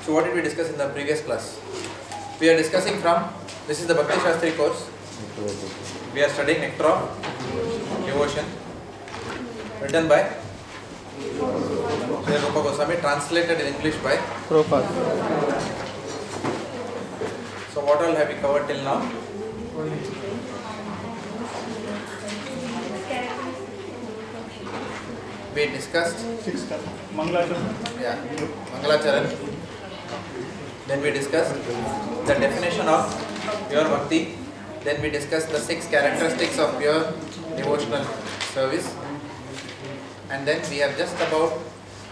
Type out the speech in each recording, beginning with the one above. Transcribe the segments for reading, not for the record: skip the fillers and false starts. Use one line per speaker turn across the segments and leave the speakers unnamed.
So what did we discuss in the previous class? We are discussing from, this is the Bhakti Shastri course. We are studying Nectar of Devotion, written by Srila Rupa Goswami, translated in English by
Prabhupada.
So what all have we covered till now? We discussed Mangalacharan. Then we discussed the definition of pure bhakti. Then we discussed the 6 characteristics of pure devotional service. And then we have just about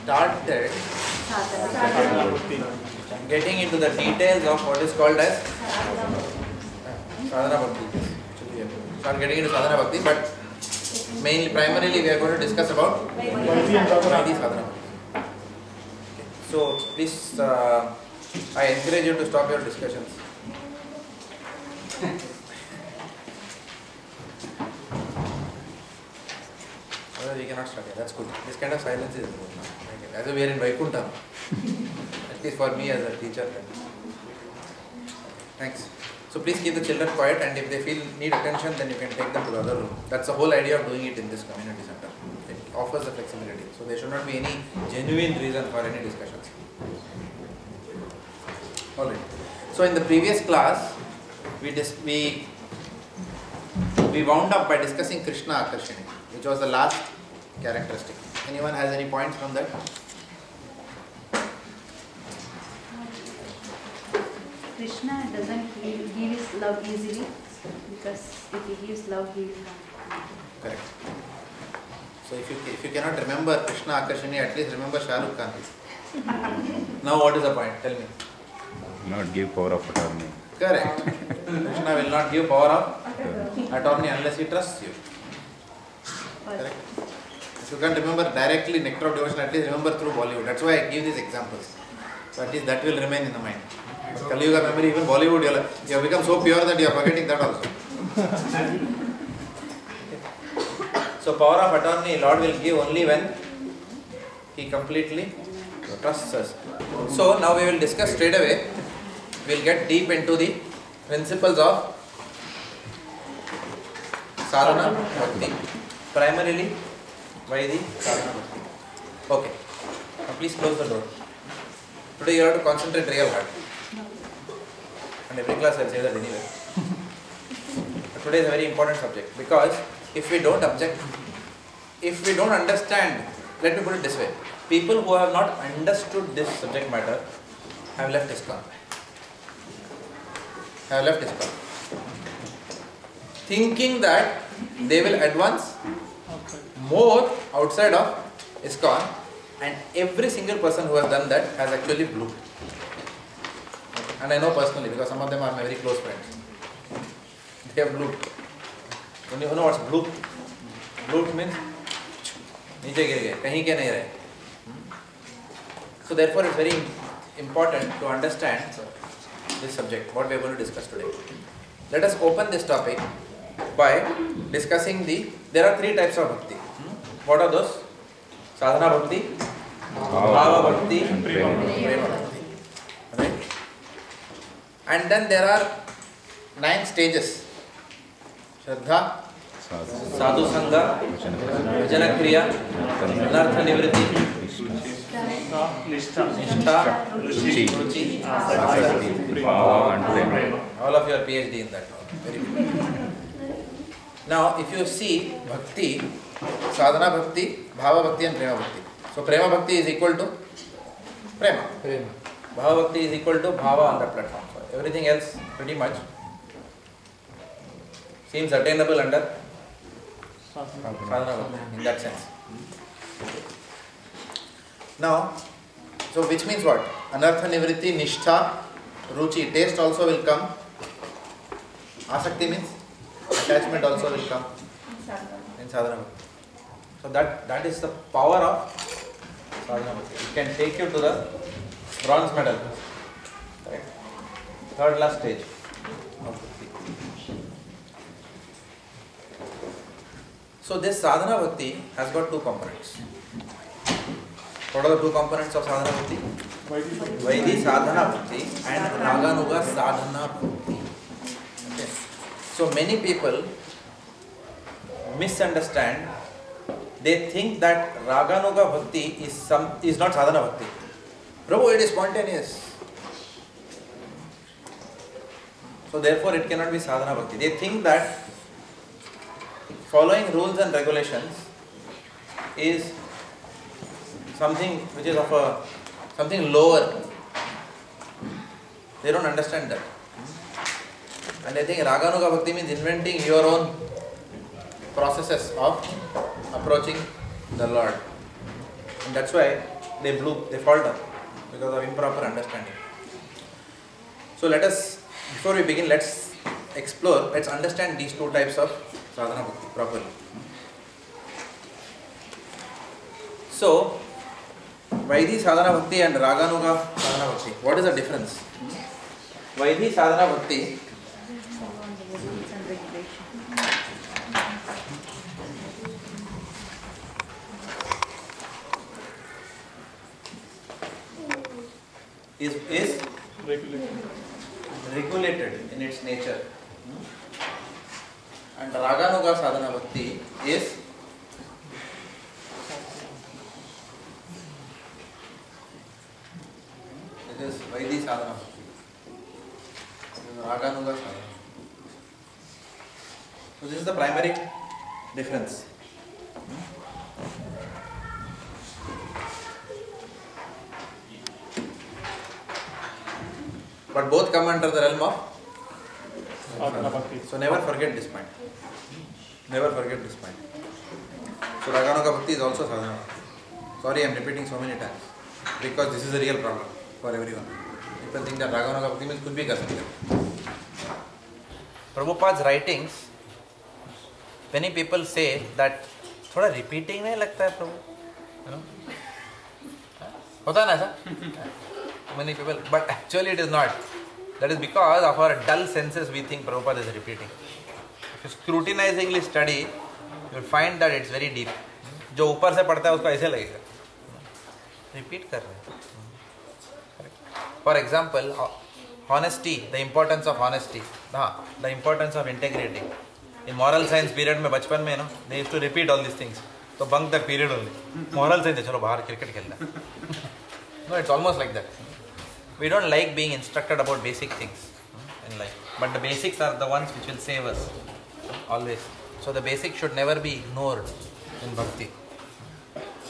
started getting into the details of what is called as sadhana bhakti. Start getting into sadhana bhakti, but primarily we are going to discuss about Vaidhi sadhana. So please, I encourage you to stop your discussions. Well, we cannot start here. That's good. This kind of silence is good. As we are in Vaikuntha, at least for me as a teacher. Thanks. So please keep the children quiet, and if they need attention, then you can take them to the other room. That's the whole idea of doing it in this community center. It offers the flexibility. So there should not be any genuine reason for any discussions. Alright. So in the previous class, we wound up by discussing Krishna Akarshani, which was the last characteristic. Anyone has any points from that?
Krishna doesn't give his love easily, because if he gives love, he will not.
Correct. So if you cannot remember Krishna Akarshani, at least remember Shah Rukh Khan. Now what is the point? Tell me.
Not give power of attorney.
Correct. Krishna will not give power of attorney unless he trusts you. Correct. If you can't remember directly Nectar of Devotion, at least remember through Bollywood. That's why I give these examples. So at least that will remain in the mind. But Kali Yuga memory, even Bollywood, you have become so pure that you are forgetting that also. So power of attorney, Lord will give only when He completely trusts us. So now we will discuss straight away. We will get deep into the principles of sadhana bhakti. Primarily, Vaidhi sadhana bhakti. Okay. Now please close the door. Today you have to concentrate real hard. And every class I will say that anyway. But today is a very important subject, because if we don't understand, let me put it this way. People who have not understood this subject matter have left ISKCON. Thinking that they will advance more outside of ISKCON, and every single person who has done that has actually blooped. And I know personally, because some of them are my very close friends. They have blooped. You know what's bloop? Bloop means नीचे गिर गए, कहीं के नहीं रहे. So therefore it's very important to understand this subject, what we are going to discuss today. Let us open this topic by discussing there are 3 types of bhakti. What are those? Sadhana bhakti, bhava bhakti, and prema bhakti. Right? And then there are 9 stages. Shraddha, Sadhu Sangha, Vajana Kriya, Anartha Nivritti, Nishtha, Ruchi, Asakti,
and prema.
All of you are PhD in that. Very good. Now, if you see bhakti, sadhana bhakti, bhava bhakti and prema bhakti. So, prema bhakti is equal to prema. Bhava bhakti is equal to bhava on that platform. So, everything else pretty much seems attainable under sadhana bhakti in that sense. Now, so which means what? Anartha nivritti, nishtha, ruchi, taste also will come. Asakti means attachment also will come in sadhana bhakti. So that is the power of sadhana bhakti. It can take you to the bronze medal. Right? Third last stage of bhakti. So this sadhana bhakti has got 2 components. What are the 2 components of sadhana bhakti? Vaidhi sadhana bhakti and Raganuga sadhana bhakti. Okay. So many people misunderstand. They think that Raganuga bhakti is not sadhana bhakti. Prabhu, it is spontaneous. So therefore it cannot be sadhana bhakti. They think that following rules and regulations is something which is of something lower. They don't understand that. And I think Raganuga bhakti means inventing your own processes of approaching the Lord. And that's why they fall down because of improper understanding. So let us, before we begin, let's understand these two types of sadhana bhakti properly. So, Vaidhi sadhana bhakti and Raganuga sadhana bhakti, what is the difference? Vaidhi sadhana bhakti
Rules and regulations.
is regulated in its nature. And Raganuga sadhana bhakti is Vaidhi sadhana bhakti. Raganuga sadhana. So this is the primary difference. But both come under the realm of sadhana bhakti. So never forget this point. Never forget this point. So Raganuga bhakti is also sadhana. Sorry, I am repeating so many times because this is a real problem for everyone. People think that Raganuga bhakti means could be Kasanga. Prabhupada's writings, many people say that थोड़ा repeating नहीं लगता है प्रभु, you know? होता है ना ऐसा? Many people, but actually it is not. That is because of our dull senses we think Prabhupada is repeating. If you scrutinizingly study, you will find that it's very deep. जो ऊपर से पढ़ता है उसको ऐसे लगेगा. Repeat कर रहे हैं. For example, honesty, the importance of honesty, the importance of integrity. In moral science period में बचपन में ना, they used to repeat all these things. तो bunk that period only. Moral science चलो बाहर क्रिकेट खेलना. No, it's almost like that. We don't like being instructed about basic things in life, but the basics are the ones which will save us always. So the basics should never be ignored in bhakti.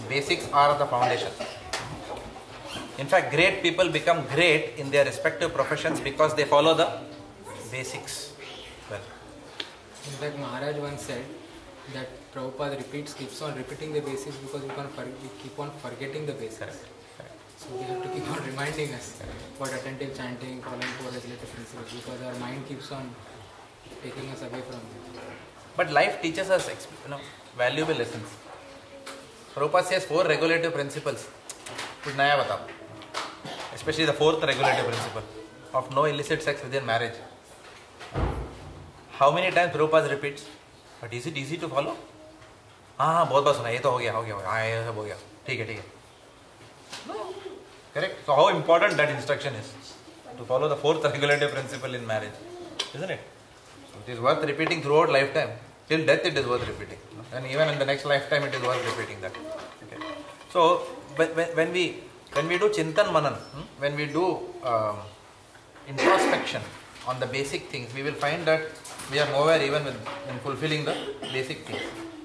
Basics are the foundation. In fact, great people become great in their respective professions because they follow the basics well.
In fact, Maharaj once said that Prabhupada keeps on repeating the basics because we keep on forgetting the basics.
Correct.
So we have to keep on reminding us about attentive chanting, following four regulative principles, because our mind keeps on taking us away from it.
But life teaches us valuable lessons. Prabhupada says 4 regulative principles. कुछ नया बताओ. Especially the 4th regulative principle of no illicit sex within marriage. How many times Prabhupada repeats? But is it easy to follow? हाँ बहुत बार सुना, ये तो हो गया, हाँ ये सब हो गया, ठीक है. No, correct. So how important that instruction is to follow the 4th regulative principle in marriage, isn't it? So it is worth repeating throughout lifetime. Till death it is worth repeating, and even in the next lifetime it is worth repeating that. Okay. So when we do Chintan Manan, when we do introspection on the basic things, we will find that we are nowhere even in fulfilling the basic things.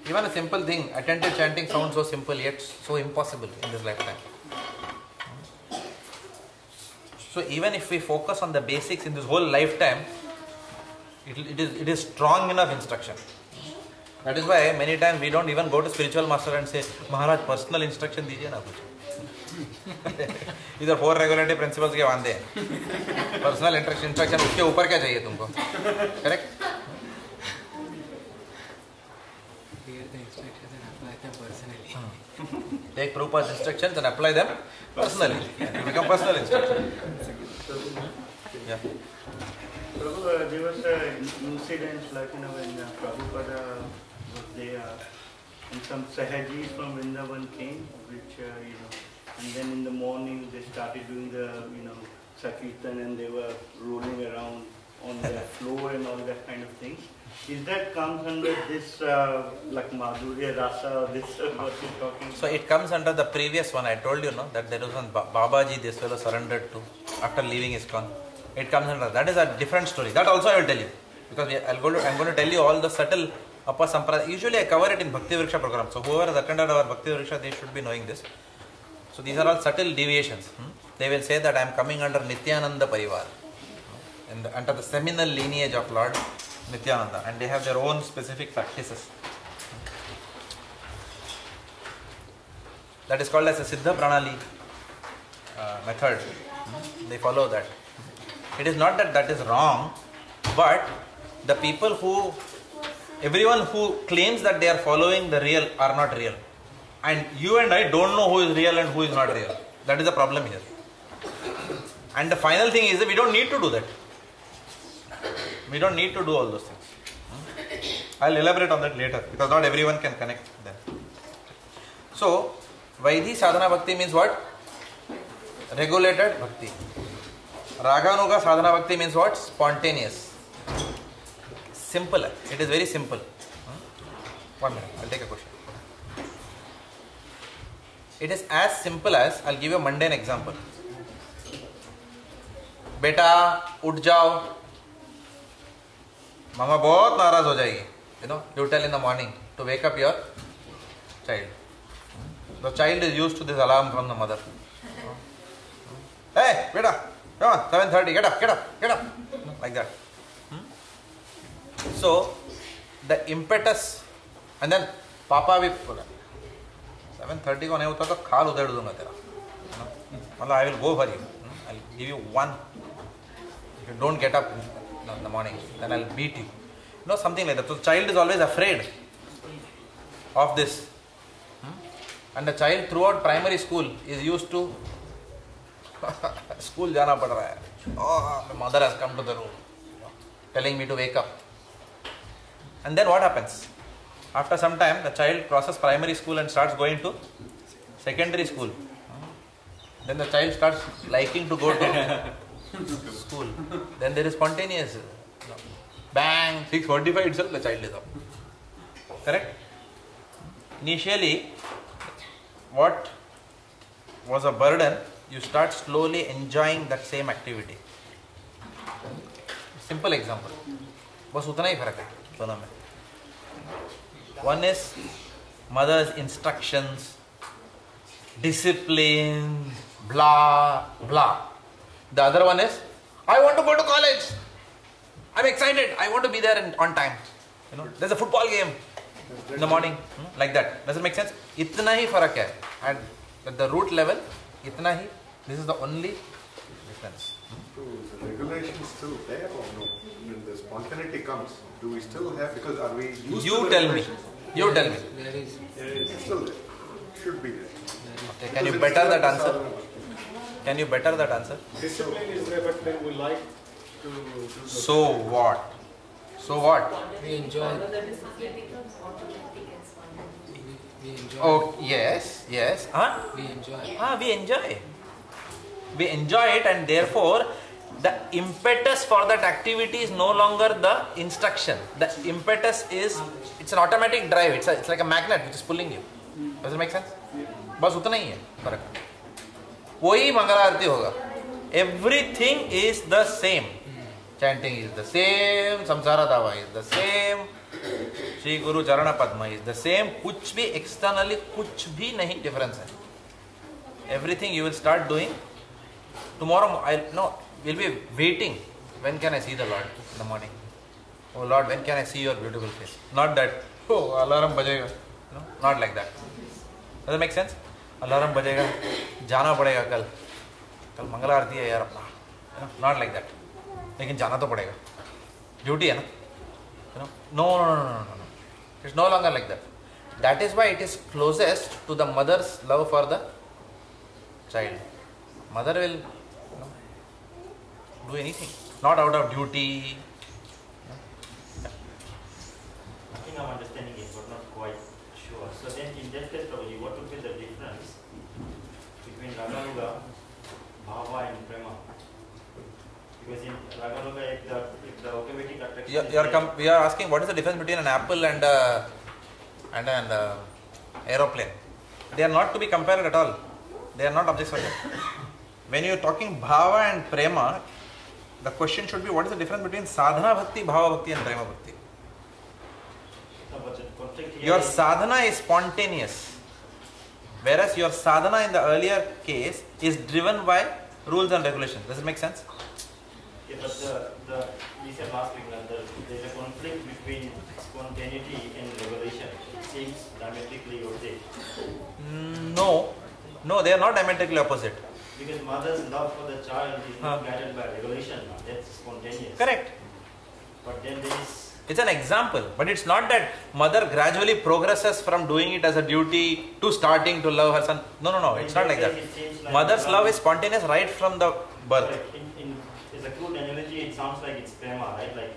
Even a simple thing, attentive chanting sounds so simple yet so impossible in this lifetime. So even if we focus on the basics in this whole lifetime, it is strong enough instruction. That is why many times we don't even go to spiritual master and say, Maharaj, personal instruction दीजिए ना कुछ. इधर 4 regulative principles के बांधे हैं. Personal instruction उसके ऊपर क्या चाहिए तुमको? Correct?
Hear the instructions and apply them personally.
Take Prabhupada's instructions and apply them personally. You become personal instruction. Yeah.
Prabhu, there was an incident like when Prabhupada was there and some Sahajis from Vrindavan came, which and then in the morning they started doing the, Sakirtan, and they were rolling around on the floor and all that kind of things. Is that comes under this like Madhurya Rasa or this what you're talking
So
about?
it comes under the previous one. I told you, no, that there was one Babaji this fellow surrendered to after leaving ISKCON. It comes under that is a different story. That also I will tell you, because I'm going to tell you all the subtle upper sampradaya. Usually I cover it in Bhakti Vriksha program. So whoever has attended our Bhakti Vriksha, they should be knowing this. So these are all subtle deviations. They will say that I am coming under Nityananda Parivar, and under the seminal lineage of Lord Nityananda, and they have their own specific practices. That is called as a Siddha Pranali method. They follow that. It is not that that is wrong, but the people everyone who claims that they are following the real are not real. And you and I don't know who is real and who is not real. That is the problem here. And the final thing is that we don't need to do that. We don't need to do all those things. I'll elaborate on that later, because not everyone can connect them. So, Vaidhi Sadhana Bhakti means what? Regulated Bhakti. Raganuga Sadhana Bhakti means what? Spontaneous. Simple. It is very simple. 1 minute, I'll take a question. It is as simple as, I'll give you a mundane example. Beta, उठ जाओ. Mama बहुत नाराज हो जाएगी. You tell in the morning to wake up your child. The child is used to this alarm from the mother. Hey, beta, come on, 7:30, get up. Like that. So, the impetus, and then Papa will 7:30 को नहीं होता तो खाल उधेड़ दूंगा तेरा. मतलब I will go for you. I'll give you one. If you don't get up in the morning, then I'll beat you. Something like that. So the child is always afraid of this. And the child throughout primary school is used to school जाना पड़ रहा है. Oh, my mother has come to the room, telling me to wake up. And then what happens? After some time, the child crosses primary school and starts going to secondary school. Then the child starts liking to go to school. Then there is spontaneous. Bang, 6:45 itself, the child is up. Correct? Initially, what was a burden, you start slowly enjoying that same activity. Simple example. बस उतना ही फर्क है दोनों में. One is mother's instructions, discipline, blah, blah. The other one is, I want to go to college. I'm excited. I want to be there on time. There's a football game in the morning. Like that. Does it make sense? इतना ही फर्क है. At the root level, इतना ही. This is the only difference.
So the regulations still there or no? When the spontaneity comes, do we still have, because are we used to
You
the
tell me.
regulations?
You tell me.
There is.
It's still there. Should be there.
Okay, can you better that answer? Can you better that answer?
Discipline is there, but then we like to do the...
So what? So what?
We enjoy. We enjoy.
Oh, yes, yes. Huh?
We enjoy.
We enjoy. We enjoy it, and therefore the impetus for that activity is no longer the instruction. The impetus is, it's an automatic drive. It's like a magnet which is pulling you. Does it make sense? बस उतना ही है फर्क. वही मंगला आरती होगा. Everything is the same. Chanting is the same. Samsara Dava is the same. Shri Guru Charana Padma is the same. कुछ भी externally कुछ भी नहीं difference है. Everything you will start doing. Tomorrow we'll be waiting. When can I see the Lord in the morning? Oh Lord, when can I see your beautiful face? Not that, oh, alarm bajega. Not like that. Does it make sense? Alarm bajega, जाना पड़ेगा कल मंगला आरती है यार अपना. Not like that. लेकिन जाना तो पड़ेगा. Duty है ना? No. It's no longer like that. That is why it is closest to the mother's love for the child. Mother will do anything, not out of duty.
I think I'm understanding it, but not quite sure. So then in that case, probably what would be the difference between in Raganuga, Bhava and Prema? Because in Raganuga, if the automatic attraction...
We are asking what is the difference between an apple and an aeroplane. They are not to be compared at all. They are not objects of that. When you are talking Bhava and Prema, the question should be what is the difference between Sadhana Bhakti, Bhava Bhakti and Prema Bhakti. Your sadhana is spontaneous, whereas your sadhana in the earlier case is driven by rules and regulations. Does it make sense?
Yeah, but we said last week that there is a conflict between spontaneity and regulation. It seems diametrically opposite.
No, they are not diametrically opposite.
Because mother's love for the child is not guided by regulation. That's spontaneous.
Correct.
But then there is...
It's an example, but it's not that mother gradually progresses from doing it as a duty to starting to love her son. No, it's not like that.
Like
Mother's love is spontaneous right from the birth.
As a crude analogy, it sounds like it's prema, right? Like,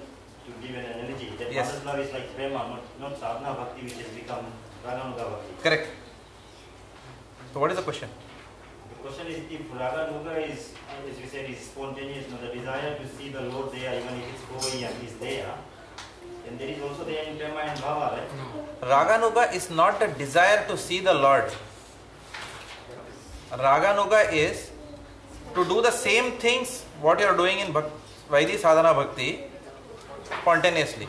to give an analogy, that
Yes.
mother's love is like prema, not sadhana bhakti, which has become Raganuga bhakti.
Correct. So what is the question?
The question is, if Raganuga is, as you said, is spontaneous, the desire to see the Lord there, even if it's OEM, is there, then there is also there in Prema and Bhava, right?
Raganuga is not the desire to see the Lord. Raganuga is to do the same things what you are doing in Vaidhi Sadhana Bhakti spontaneously.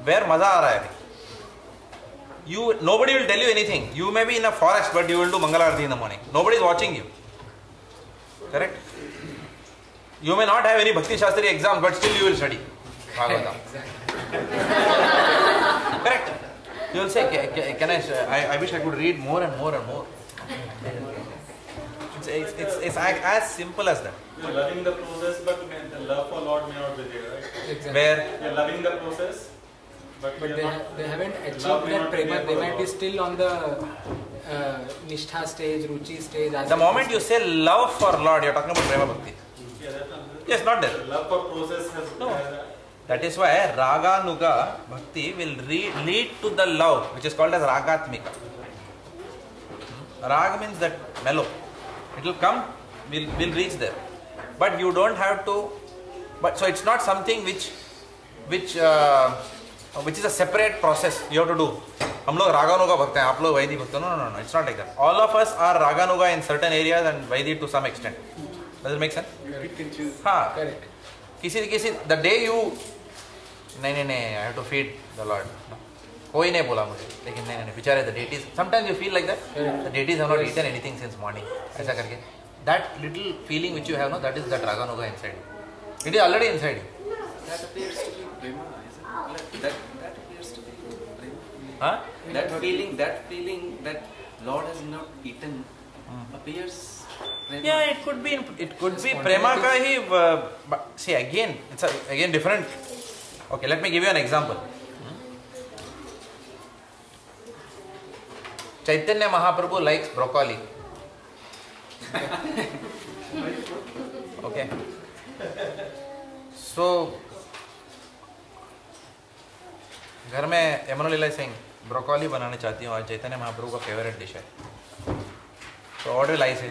Where maza aa raha hai. Nobody will tell you anything. You may be in a forest, but you will do Mangala Arati in the morning. Nobody is watching you. Correct? You may not have any Bhakti Shastri exams, but still you will study Bhagavatam. Correct? You will say, can I wish I could read more and more and more. It's as simple as that.
You're loving the process, but the love for Lord may not be there, right?
Exactly.
Where?
You're loving the process, but
they haven't achieved that prema. They might be still on the nishtha stage, ruchi stage.
The moment you say love for Lord, you're talking about prema bhakti.
Yeah, that's not,
Yes, not there.
love for process has
No. That is why Raganuga Bhakti will lead to the love, which is called as Ragatmika. Rag means that mellow. It will come, we'll reach there. But you don't have to, so it's not something which is a separate process you have to do. हम लोग Raganuga भक्त हैं, आप लोग Vaidhi भक्त हैं. No, it's not like that. All of us are Raganuga in certain areas and Vaidhi to some extent. Does it make sense?
we can choose.
हाँ.
Correct.
the day you नहीं, I have to feed the Lord. No. कोई नहीं बोला मुझे, लेकिन नहीं, बेचारे the deities. Sometimes you feel like that. The deities have not eaten anything since morning. ऐसा करके. That little feeling which you have, no, that is that Raganuga inside you. It is already inside you.
That appears to be prema, isn't it? That appears to be prema.
Huh?
That feeling that Lord has not eaten appears prema.
Yeah, it could be prema ka hi. But see, again, it's again different. Okay, let me give you an example. Chaitanya Mahaprabhu likes broccoli. Okay. So, घर में यमुना लीला Singh broccoli बनाने चाहती हूँ, आज चैतन्य महाप्रभु का favourite dish है. तो order लाई से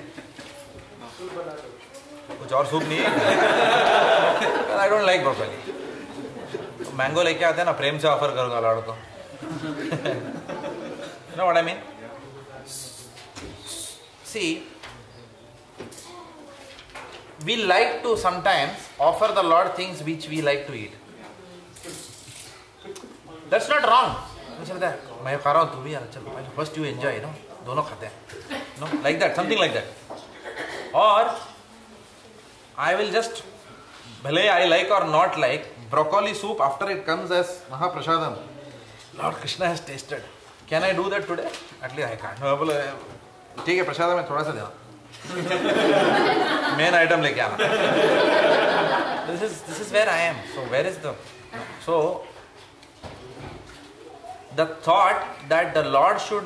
कुछ और सूप नहीं है. I don't like broccoli. Mango लेके आते हैं ना, प्रेम से ऑफर करूँगा लॉर्ड को. You know what I mean? See, we like to sometimes offer the Lord things which we like to eat. That's not wrong. मैं खा रहा हूँ, तू भी यार चल. First you enjoy, you know. दोनों खाते हैं. No, like that, something like that. Or I will just, भले I like or not like, broccoli soup after it comes as Mahaprasadam. Lord Krishna has tasted. Can I do that today? At least I can't. No, बोले ठीक है, प्रसाद में थोड़ा सा देना. Main item लेके आना. This is where I am. So where is the thought that the Lord should,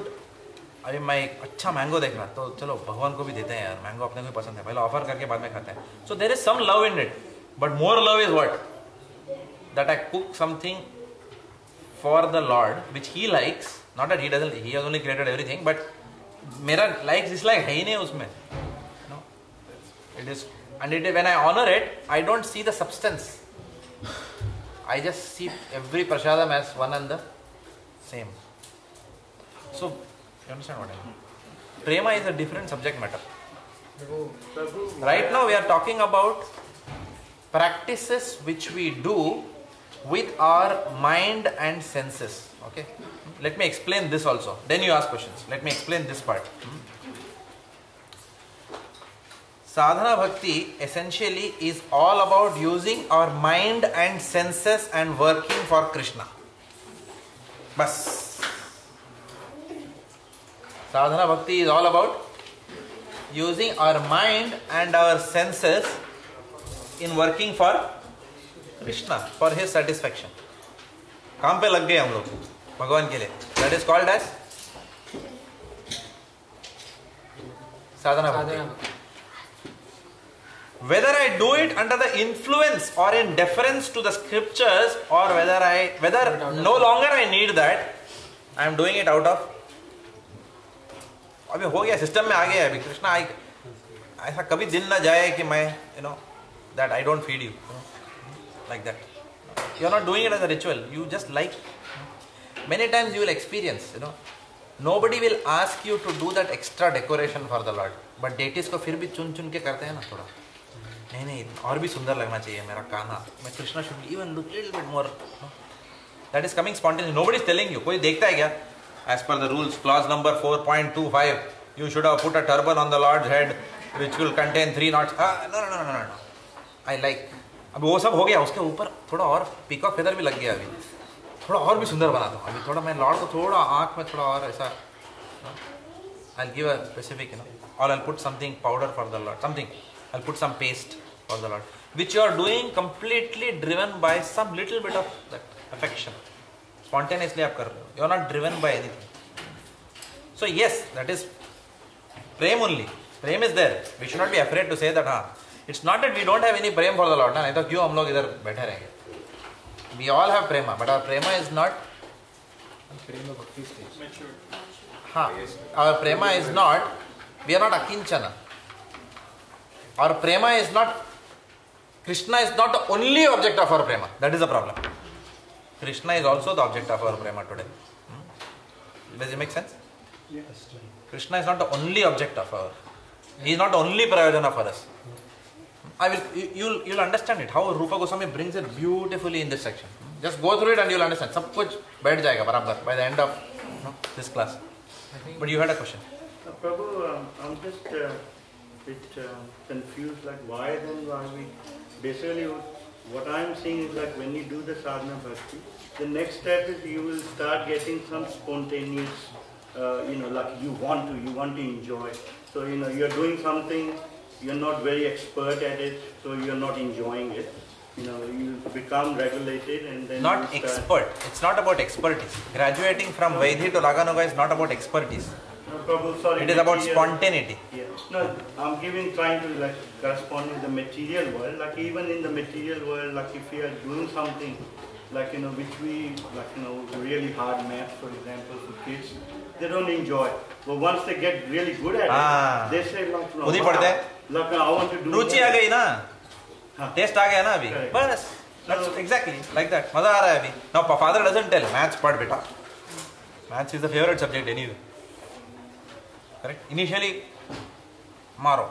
अभी मैं एक अच्छा मैंगो देख रहा, तो चलो भगवान को भी देते हैं यार, मैंगो अपने को भी पसंद है, पहले ऑफर करके बाद में खाते हैं. So there is some love in it, but more love is what? That I cook something for the Lord which He likes. Not that He has only created everything, but मेरा likes dislike है ही नहीं उसमें. It is, and when I honor it, I don't see the substance. I just see every prasadam as one and the same. So, you understand what I mean? Prema is a different subject matter. Right now we are talking about practices which we do with our mind and senses. Okay? Let me explain this also. Then you ask questions. Let me explain this part. Sadhana Bhakti essentially is all about using our mind and senses and working for Krishna. Bas. Sadhana Bhakti is all about using our mind and our senses in working for Krishna, for his satisfaction. काम पे लग गए हम लोग भगवान के लिए. That is called as Sadhana Bhakti. Whether I do it under the influence or in deference to the scriptures, or whether no longer I need that, I am doing it out of, अभी हो गया, system में आ गया अभी. कृष्णा, ऐसा कभी दिन ना जाए कि मैं that I don't feed you, like that. You are not doing it as a ritual. You just like. Many times you will experience, nobody will ask you to do that extra decoration for the Lord, but deities को फिर भी चुन के करते हैं ना थोड़ा. नहीं और भी सुंदर लगना चाहिए मेरा कान्हा. मैं Krishna should even look little bit more. That is coming spontaneously. Nobody is telling you. कोई देखता है क्या? As per the rules, clause number 4.25, you should have put a turban on the Lord's head, which will contain 3 knots. No. I like. अभी वो सब हो गया, उसके ऊपर थोड़ा और पीकॉक फेदर भी लग गया. अभी थोड़ा और भी सुंदर बना दो. अभी थोड़ा मैं लॉर्ड को थोड़ा आँख में थोड़ा और ऐसा. I'll give a specific, or I'll put something powder for the Lord. Something. I'll put some paste for the Lord, which you are doing completely driven by some little bit of that affection. Spontaneously आप कर रहे हो. You are not driven by anything. So yes, that is prem only. Prem is there. We should not be afraid to say that. It's not that we don't have any prem for the Lord. नहीं तो क्यों हम लोग इधर बैठे रहेंगे? We all have prema, but our prema is not.
Prema bhakti stage.
Our prema is not. We are not akinchana. Our prema is not. Krishna is not the only object of our prema. That is the problem. Krishna is also the object of our prema today. Does it make sense?
Yes.
Krishna is not the only object of our. He is not the only prayojana for us. You'll understand it. How Rupa Goswami brings it beautifully in this section. Just go through it and you'll understand. सब कुछ बैठ जाएगा बराबर by the end of this class. But you had a question.
Prabhu, I'm just a bit confused. Like why we basically what I'm seeing is like when you do the sadhana bhakti, the next step is you will start getting some spontaneous, like you want to enjoy. So you're doing something. You're not very expert at it, so you're not enjoying it. You become regulated and then
not expert. It's not about expertise. Graduating from Vaidhi to Raganuga is not about expertise.
No, Prabhu, sorry.
It is about spontaneity.
Yeah. No, I'm trying to correspond with the material world. Like even in the material world, like if we are doing something, which we really hard maths, for example, for kids, they don't enjoy. But once they get really good at it, they say I want to do.
रुचि आ गई ना, test आ गया ना अभी, बस. That's exactly like that. मजा आ रहा है अभी. Now father doesn't tell maths पढ़ बेटा. Maths is the favorite subject anyway. Correct? Initially, मारो.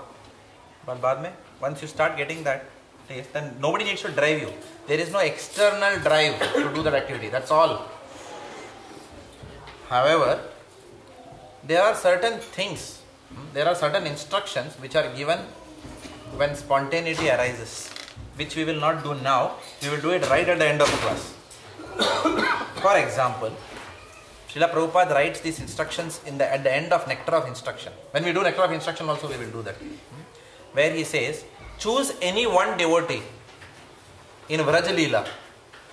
But बाद में, once you start getting that taste, then nobody needs to drive you. There is no external drive to do that activity. That's all. However, there are certain things, there are certain instructions which are given when spontaneity arises, which we will not do now. We will do it right at the end of the class. For example, Srila Prabhupada writes these instructions at the end of Nectar of Instruction. When we do Nectar of Instruction also we will do that. Where he says, choose any one devotee in Vraj Leela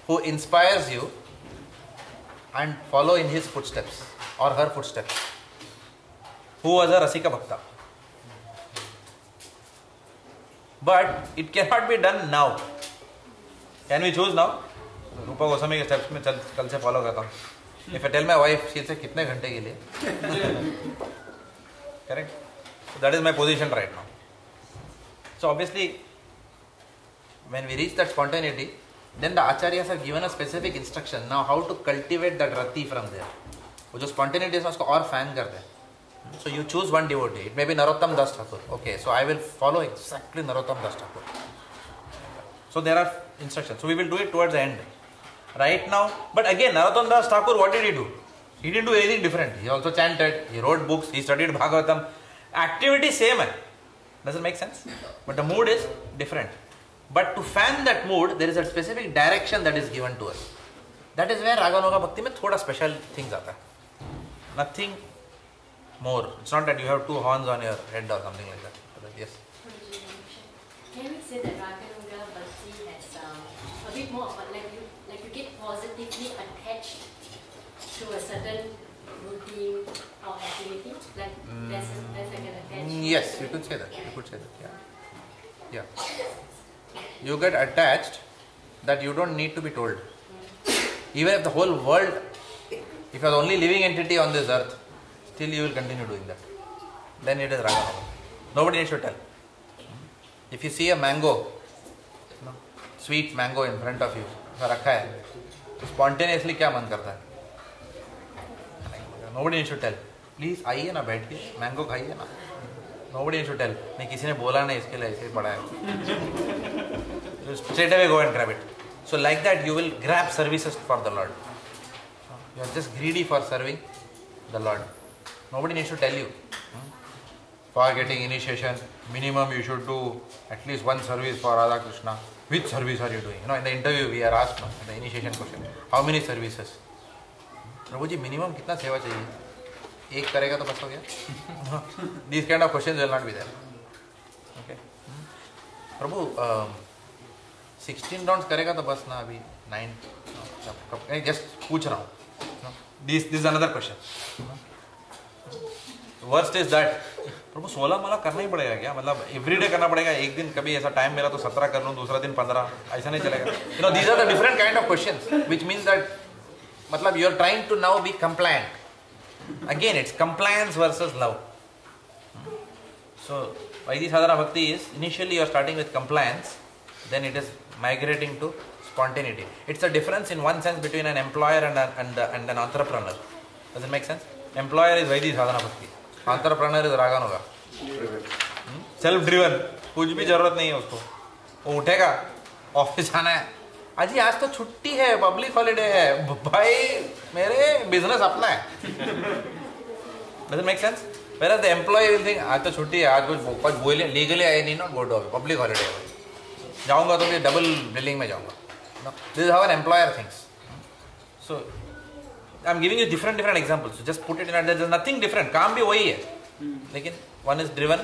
who inspires you and follow in his footsteps or her footsteps. Who was a Rasika Bhakta. But it cannot be done now. Can we choose now? Rupa Goswami के steps में कल से follow करता हूँ. If I tell my wife, she'll say कितने घंटे के लिए? Correct? So that is my position right now. So obviously, when we reach that spontaneity, then the acharyas have given a specific instruction now how to cultivate that rati from there. वो जो spontaneity है उसको और fan कर दे. So you choose one devotee. It may be Narottam Das Thakur. Okay, so I will follow exactly Narottam Das Thakur. So there are instructions. So we will do it towards the end. Right now, but again, Narottam Das Thakur, what did he do? He didn't do anything different. He also chanted, he wrote books, he studied Bhagavatam. Activity same hai. Does it make sense? But the mood is different. But to fan that mood, there is a specific direction that is given to us. That is where Raganuga Bhakti mein thoda special things aata hai. Nothing more. It's not that you have 2 horns on your head or something like that. Yes.
Can we say that Raganuga Bhakti has a bit more of like you get positively attached to a certain routine or activity? Like there's like an attachment.
Yes, you could say that. You could say that. Yeah. You get attached that you don't need to be told. Even if the whole world, if you are the only living entity on this earth, still you will continue doing that. Then it is Raganuga. Nobody needs to tell. If you see a mango, sweet mango in front of you, रखा है, तो spontaneously क्या मन करता है? Nobody needs to tell. Please आइए ना बैठिए, mango खाइए ना. Nobody needs to tell. नहीं किसी ने बोला नहीं इसके लिए ऐसे पड़ा है. Just straight away go and grab it. So like that you will grab services for the Lord. You are just greedy for serving the Lord. Nobody needs to tell you. For getting initiation, minimum you should do at least one service for Radha Krishna. Which service are you doing? In the interview we are asked, in the initiation question, how many services? Prabhu ji, minimum कितना सेवा चाहिए? एक करेगा तो बस हो गया. These kind of questions will not be there. Okay. Prabhu, 16 rounds करेगा तो बस ना अभी 9. Just पूछ रहा हूँ. This is another question. Worst is that प्रभु 16 मला करना ही पड़ेगा क्या? मतलब एवरीडे करना पड़ेगा? एक दिन कभी ऐसा टाइम मिला तो 17 कर लूँ, दूसरा दिन 15, ऐसा नहीं चलेगा. These are the different kind of questions, which means that मतलब you are trying to now be compliant. Again, it's compliance versus love. So Vaidhi Sadhana Bhakti is initially you are starting with compliance, then it is migrating to spontaneity. It's a difference in one sense between an employer and an entrepreneur. Does it make sense? Employer is Vaidhi Sadhana Bhakti. Entrepreneur is Raganuga. Self driven. कुछ भी जरूरत नहीं है उसको. वो उठेगा, office जाना है. अजी आज तो छुट्टी है, पब्लिक हॉलिडे है. भाई मेरे बिजनेस अपना है. Does it make sense? Whereas the employee will think आज तो छुट्टी है, आज कुछ बोले लीगली आई नहीं not go to office, public holiday है. जाऊंगा तो भी डबल बिलिंग में जाऊंगा. This is how an employer thinks. So I'm giving you different examples. So just put it in that there is nothing different. काम भी वही है. लेकिन one is driven,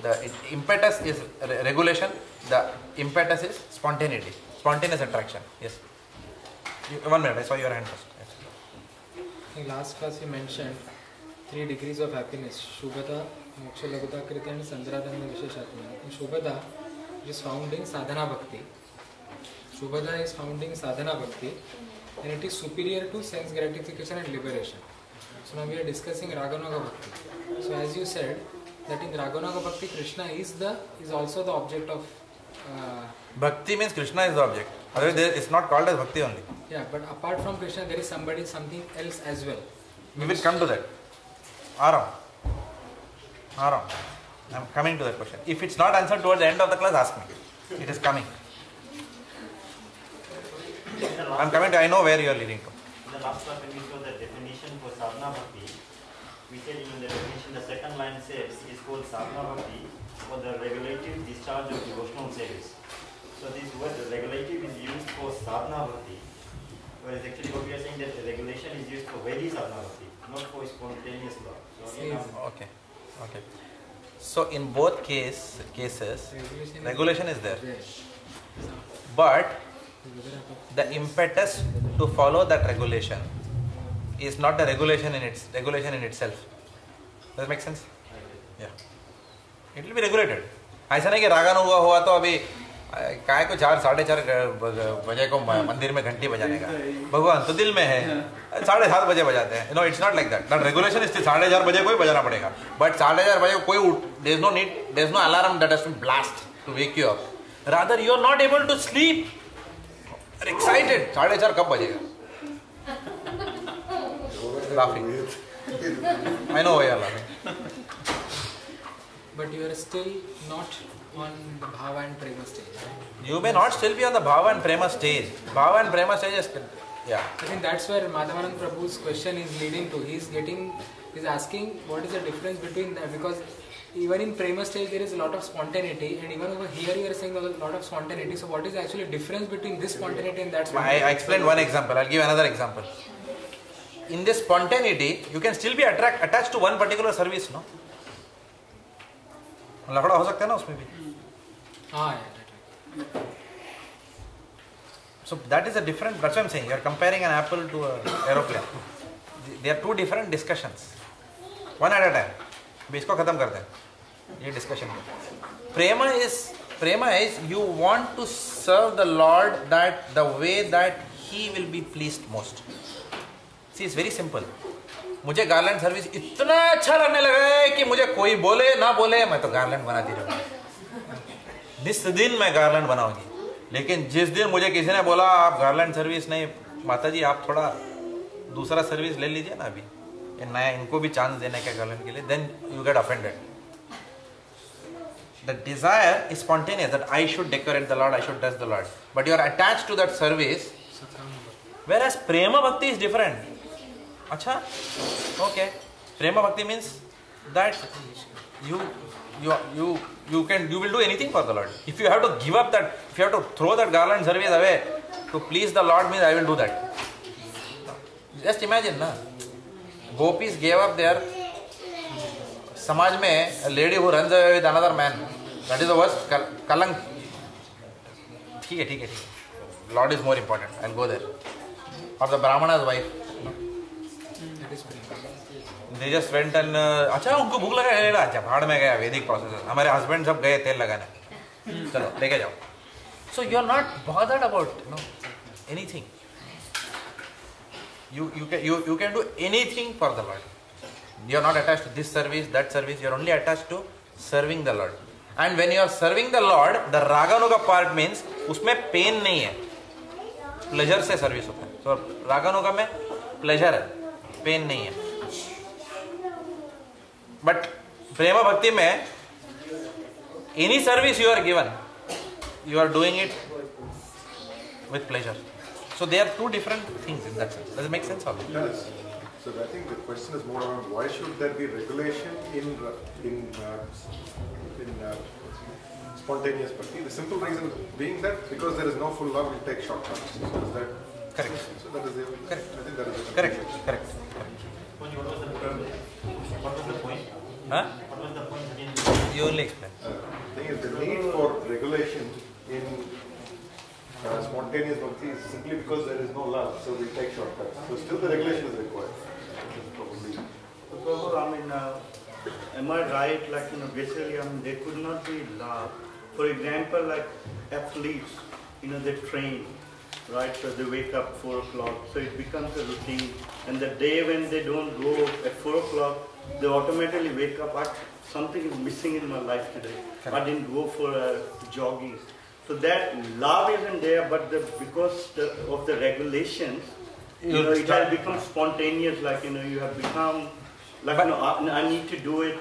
the impetus is regulation, the impetus is spontaneity, spontaneous attraction. Yes. 1 minute, I saw your hand first. Yes.
In last class you mentioned 3 degrees of happiness: Shubhata, Moksha Laghuta Kriti and Sandradana Visheshatma. In Shubhata is founding Sadhana Bhakti. Shubhata is founding Sadhana Bhakti, and it is superior to sense gratification and liberation. So now we are discussing Raganuga Bhakti. So as you said that in Raganuga Bhakti, Krishna is also the object of.
Bhakti means Krishna is the object. Otherwise, it's not called as Bhakti only.
Yeah, but apart from Krishna, there is something else as well.
We will come to that. Aram. I'm coming to that question. If it's not answered towards the end of the class, ask me. It is coming. I'm coming to, I know where you are leading to.
In the last class when we saw the definition for Sadhana Bhakti, we said in the definition the second line says it is called Sadhana Bhakti for the regulative discharge of devotional service. So this word regulative is used for Sadhana Bhakti, whereas actually what we are saying that the regulation is used for Vaidhi Sadhana Bhakti, not for spontaneous love. So
Okay. So in both cases, regulation is there. But the impetus to follow that regulation is not the regulation in itself. Does that make sense? Yeah. It will be regulated. ऐसा नहीं कि रागानुगा हुआ तो अभी काय को 4-4:30 बजे को मंदिर में घंटी बजाने का. भगवान तो दिल में है, 7:30 बजे बजाते हैं. No, it's not like that. That regulation is 4:30 बजे को ही बजाना पड़ेगा. But 4:30 बजे कोई there is no alarm that has to blast. to wake you up. Rather, you are not able to sleep. You're excited. 4:30 कब बजेगा? Laughing. I know why you are laughing.
But you are still not on the Bhava and Prema stage, right?
You may not still be on the Bhava and Prema stage. Bhava and Prema stage is, yeah.
I think that's where Madhavanand Prabhu's question is leading to. He's asking what is the difference between that, because even in Prema stage there is a lot of spontaneity, and even over here you are saying a lot of spontaneity. So what is actually the difference between this spontaneity and that spontaneity?
I explained one example. I'll give another example. In this spontaneity, you can still be attached to one particular service, no? लफड़ा हो सकता है ना उसमें भी. So that is a different. That's what I'm saying. You are comparing an apple to an aeroplane. They are two different discussions. One at a time. अभी इसको खत्म करते हैं. ये discussion. Prema is you want to serve the Lord that the way that He will be pleased most. See, it's very simple. मुझे garland service इतना अच्छा लगने लगा है कि मुझे कोई बोले ना बोले मैं तो गार्लैंड बनाती रहूँगी. जिस दिन मैं गार्लैंड बनाऊंगी, लेकिन जिस दिन मुझे किसी ने बोला आप गार्लैंड सर्विस नहीं, माता जी आप थोड़ा दूसरा सर्विस ले लीजिए ना अभी, नया इनको भी चांस देने का गार्लैंड के लिए, then you get offended. The desire is spontaneous that I should decorate the Lord, I should dress the Lord, but you are attached to that service. Whereas Prema Bhakti is different. Acha, okay. Prema Bhakti means that you will do anything for the Lord. If you have to give up that, if you have to throw that garland service away to please the Lord, means I will do that. Just imagine, na. Gopis gave up their Samaj mein a lady who runs away with another man. That is the worst kalank. ठीक है. Lord is more important. I'll go there. Or the Brahmana's wife. They just went and अच्छा उनको भूख लगा है, अच्छा भाड़ में गया वैदिक प्रोसेस. हमारे हस्बैंड सब गए तेल लगाने. चलो लेके जाओ. So you are not bothered about anything. You can do anything for the Lord. You are not attached to this service, that service. You are only attached to serving the Lord. And when you are serving the Lord, the Raganuga part means उसमें pain नहीं है, pleasure से service होता है. So Raganuga में pleasure है, pain नहीं है. But Prema Bhakti में any service you are given, you are doing it with pleasure. So they are two different things in that sense. Does it make sense? Or
it does. So I think the question is more around why should there be regulation in spontaneous bhakti? The simple reason being that because there is no full love, we take shortcuts. So is that
correct?
So that is the
correct.
I think that is the
correct.
What was the point?
Huh?
What was the point again?
You only explain.
The thing is the need for regulation in spontaneous bhakti is simply because there is no love, so we take shortcuts. So still the regulation is required.
So, I mean, am I right? Like, basically, there could not be love. For example, like athletes, they train, right? So they wake up 4 o'clock, so it becomes a routine. And the day when they don't go at 4 o'clock, they automatically wake up. Something is missing in my life today. I didn't go for jogging. So that love isn't there, but because of the regulations, it has become spontaneous. Like you have become like I need to do it.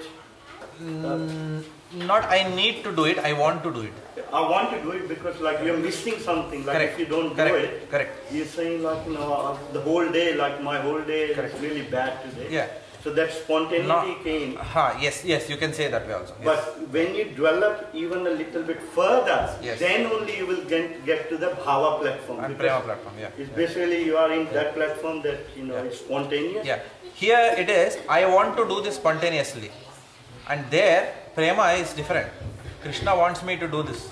Not I need to do it. I want to do it.
I want to do it because like you're missing something. Like if you don't do it, you're saying like the whole day, like my whole day is really bad today.
Yeah.
So that spontaneity came.
Yes, you can say that way also. Yes.
But when you develop even a little bit further, then only you will get to the Bhava platform.
And Prema platform, yeah.
It's basically you are in that platform that is spontaneous.
Yeah. Here it is, I want to do this spontaneously. And there, Prema is different. Krishna wants me to do this.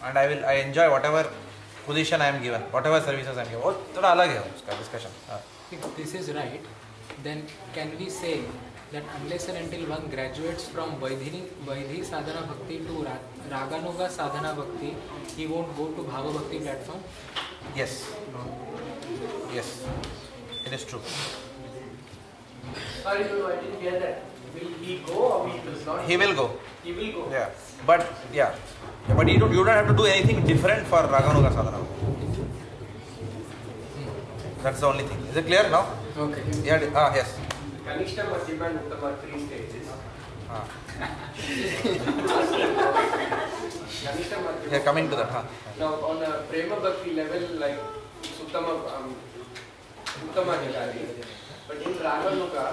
And I enjoy whatever position I am given, whatever services I am given. थोड़ा अलग है उसका discussion.
If this is right, then can we say that unless and until one graduates from Vaidhi Sadhana Bhakti to Raganuga Sadhana Bhakti, he won't go to Bhava Bhakti platform?
Yes. Yes. It is true.
Sorry, I didn't hear that.
Will he go or he does not?
He will go.
He will go.
Yeah. But you don't have to do anything different for Raganuga sadhana. That's the only thing. Is it clear now?
Okay.
Yeah. Yes.
Kanishta, Madhyama and Uttama, 3 stages. Kanishta, Madhyama.
Yeah, coming to that.
Now on a Prema Bhakti level, like Uttama, Uttama Jagari. But in Raganuga,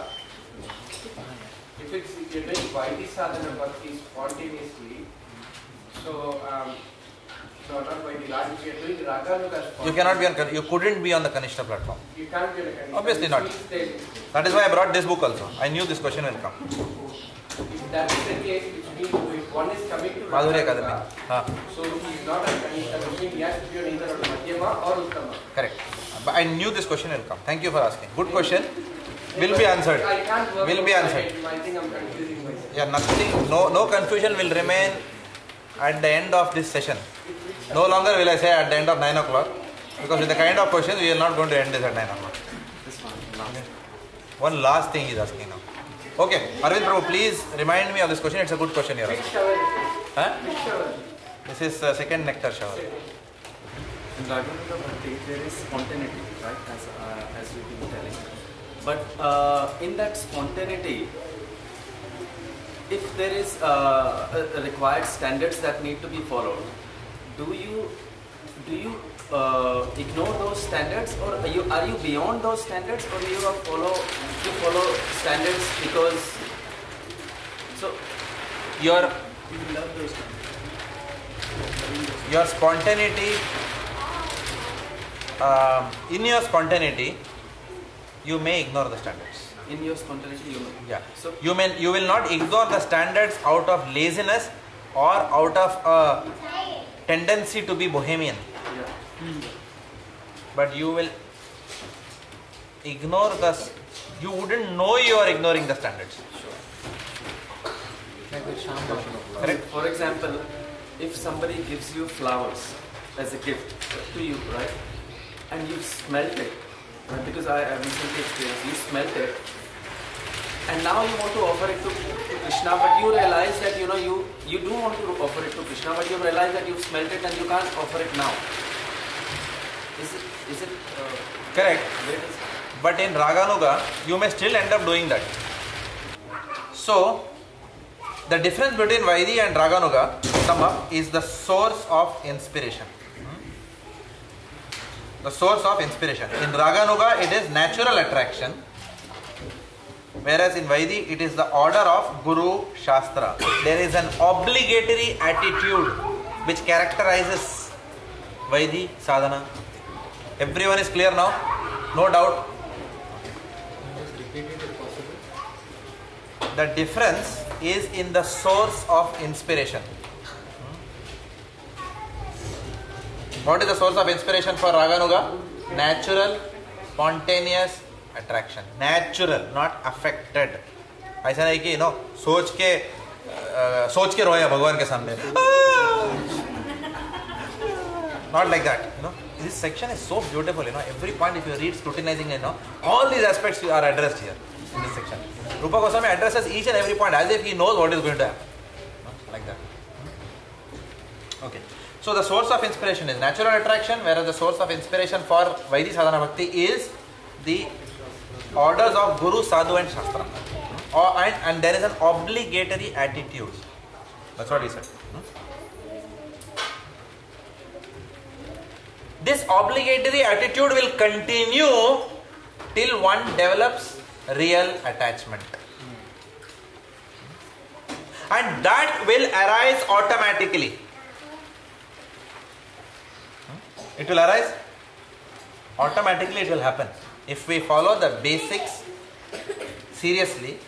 if you're doing Vaidhi Sadhana Bhakti spontaneously, so no, not Vaidhi, if you're doing Raganuga spontaneously,
You couldn't be on the Kanishta platform.
you can't be on a Kanishta.
Obviously not. That is why I brought this book also. I knew this question will come.
If that is the case, which means if one is coming to
Madhurya
Raganuga,
Academy.
so he is not a Kanishta, which means he has to be on either Madhyama or Uttama.
Correct. But I knew this question will come. Thank you for asking. Good question. Will be answered.
I can't work
Will be
out
answered.
I think I'm confusing myself.
Yeah, nothing. No confusion will remain at the end of this session. No longer will I say at the end of 9 o'clock, because with the kind of questions we are not going to end this at 9 o'clock.
This one.
One last thing he is asking now. Okay, Arvind Prabhu, please remind me of this question. It's a good question here.
Which shower is it?
Huh?
Which shower?
This is second nectar shower.
In Raganuga Bhakti, there is spontaneity, right? As you've been telling. But in that spontaneity, if there is required standards that need to be followed, do you ignore those standards, or are you beyond those standards, or you follow standards because
You
love those standards?
Your spontaneity, in your spontaneity, you may ignore the standards.
In your spontaneity, you know.
Yeah.
So
You will not ignore the standards out of laziness or out of a tendency to be bohemian.
yeah.
But you will ignore you wouldn't know you are ignoring the standards. Correct?
For example, if somebody gives you flowers as a gift to you, right, and you smelt it, right, because I recently experienced, you smelt it, and now you want to offer it to Krishna, but you realize that you do want to offer it to Krishna, but you realize that you've smelt it and you can't offer it now. Is it
Correct.
where does
But in Raganuga, you may still end up doing that. So, the difference between Vaidhi and Raganuga, sum up, is the source of inspiration. The source of inspiration. In Raganuga, it is natural attraction, whereas in Vaidhi, it is the order of Guru Shastra. There is an obligatory attitude which characterizes Vaidhi sadhana. Everyone is clear now? No doubt?
Just repeat it if possible.
The difference is in the source of inspiration. What is the source of inspiration for Raganuga? Natural, spontaneous attraction. Natural, not affected. ऐसा नहीं कि सोच के रोया भगवान के सामने. Not like that. This section is so beautiful. Every point, if you read scrutinizing, all these aspects are addressed here in this section. Rupa Goswami addresses each and every point as if he knows what is going to happen. Like that. Okay. So the source of inspiration is natural attraction, whereas the source of inspiration for Vaidhi Sadhana Bhakti is the orders of Guru, Sadhu and Shastra. And there is an obligatory attitude. That's what he said. This obligatory attitude will continue till one develops real attachment. And that will arise automatically. It will arise automatically, it will happen. If we follow the basics seriously,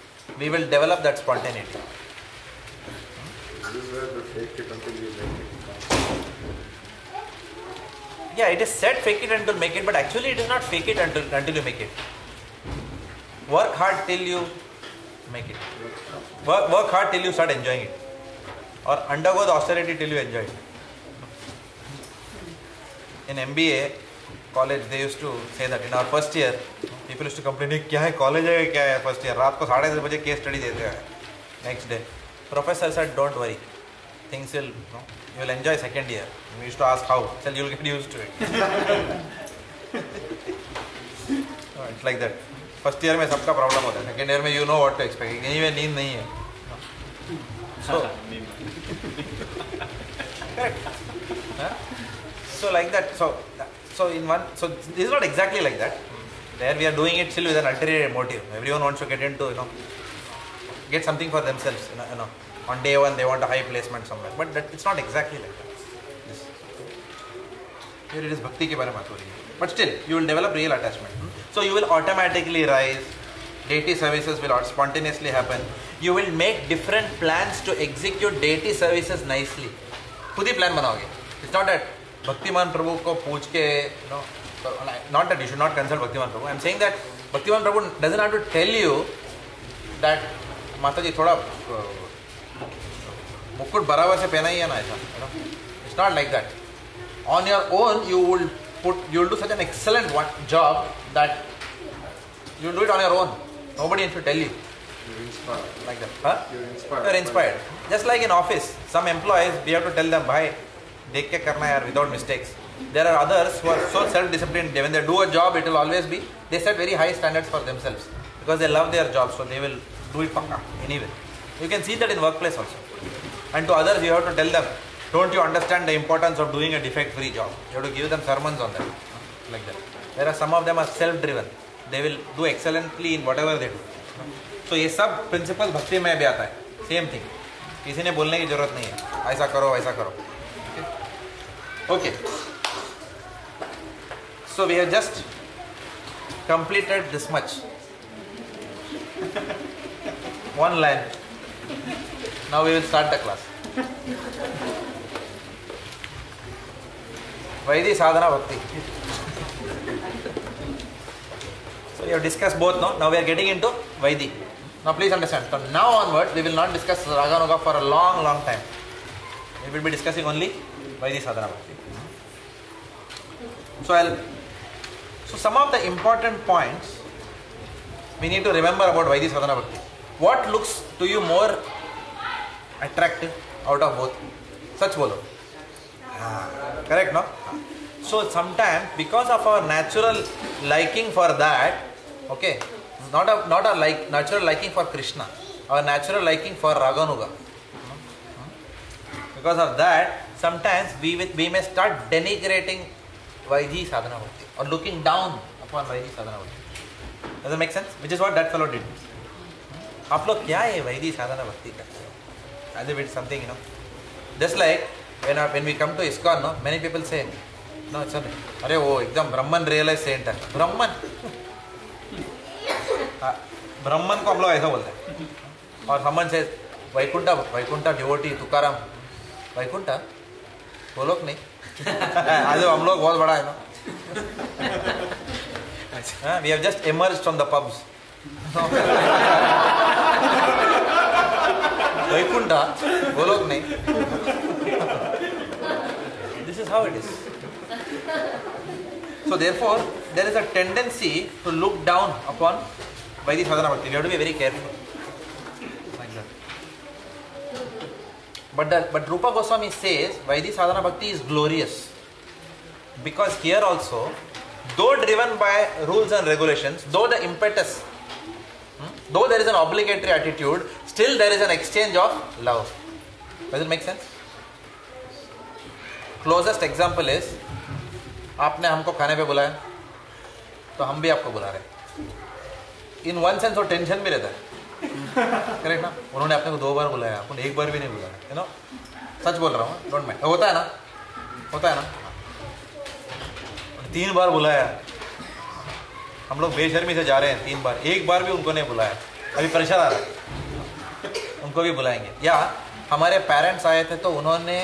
we will develop that spontaneity.
This is where the fake it until you make it.
Yeah, it is said fake it until make it, but actually it is not fake it until you make it. Work hard till you make it. Work hard till you start enjoying it. Or undergo the austerity till you enjoy it. In MBA college, they used to say that in our first year, People used to complain, क्या है college है क्या है first year, रात को 10:30 बजे case study देते हैं. Next day, professor said, don't worry, things will, you will enjoy second year. We used to ask how, so you will get used to it. It's like that. First year में सबका problem होता है, second year में you know what to expect. Anyway नींद नहीं है. So, correct. So like that. So this is not exactly like that. There we are doing it still with an ulterior motive. Everyone wants to get into, get something for themselves. On day one they want a high placement somewhere, but it's not exactly like that. Here it is bhakti ke bare mein baat ho rahi hai. But still, you will develop real attachment. So you will automatically rise. Deity services will spontaneously happen. You will make different plans to execute deity services nicely. खुद ही plan बनाओगे. It's not that Bhaktiman Prabhu को पूछ के, not that you should not consult Bhaktiman Prabhu. I'm saying that Bhaktiman Prabhu doesn't have to tell you that Mataji थोड़ा मुकुट बराबर से पहना ही है ना ऐसा. It's not like that. On your own, you will do such an excellent job that you will do it on your own. Nobody needs to tell you.
You're inspired.
Like that. Huh?
You're inspired.
You're inspired. Just like in office, some employees, we have to tell them, bhai, dekh ke karna yaar, without mistakes. There are others who are so self-disciplined, when they do a job, it will always be, they set very high standards for themselves. Because they love their job, so they will do it pakka, anyway. You can see that in workplace also. And to others, you have to tell them, don't you understand the importance of doing a defect-free job? You have to give them sermons on that. Like that. There are some of them are self-driven. They will do excellently in whatever they do. So ये सब principles भक्ति में भी आता है. Same thing. किसी ने बोलने की जरूरत नहीं है. ऐसा करो, ऐसा करो. Okay. So we have just completed this much. One line. Now we will start the class. Vaidhi Sadhana Bhakti. So we have discussed both now. Now we are getting into Vaidhi. Now please understand. From now onwards, we will not discuss Raganuga for a long, long time. We will be discussing only Vaidhi Sadhana Bhakti. So some of the important points we need to remember about Vaidhi Sadhana Bhakti. What looks to you more attractive out of both? Sach bolo. Correct, no? So sometimes because of our natural liking for that, okay, not our natural liking for Krishna, our natural liking for Raganuga. Because of that, sometimes we may start denigrating Vaidhi Sadhana Bhakti or looking down upon Vaidhi Sadhana Bhakti. Does that make sense? Which is what that fellow did. आप लोग क्या है Vaidhi Sadhana Bhakti करते हो? As if it's something, just like when we come to ISKCON, no, many people say, no, it's something. अरे वो एकदम ब्रह्मन realized saint है. ब्रह्मन ब्रह्मन को हम लोग ऐसा बोलते हैं. और someone says Vaikuntha devotee Tukaram Vaikuntha वो लोग नहीं. आज हम लोग बहुत बड़ा है ना. We have just emerged from the pubs. Vaikuntha वो लोग नहीं. This is how it is. So therefore, there is a tendency to look down upon Vaidhi Sadhana Bhakti. We have to be very careful. Like that. But Rupa Goswami says Vaidhi Sadhana Bhakti is glorious. Because here also, though driven by rules and regulations, though the impetus, though there is an obligatory attitude, still there is an exchange of love. Does it make sense? Closest example is, आपने हमको खाने पे बुलाया, तो हम भी आपको बुला रहे हैं. In one sense वो टेंशन भी रहता है. करेक्ट ना? उन्होंने आपने को 2 बार बुलाया, आपने 1 बार भी नहीं बुलाया. सच बोल रहा हूँ, डोंट माइंड. होता है ना? होता है ना? 3 बार बुलाया. हम लोग बेशर्मी से जा रहे हैं 3 बार. 1 बार भी उनको नहीं बुलाया. अभी प्रेशर आ रहा है. उनको भी बुलाएंगे. या हमारे पेरेंट्स आए थे तो उन्होंने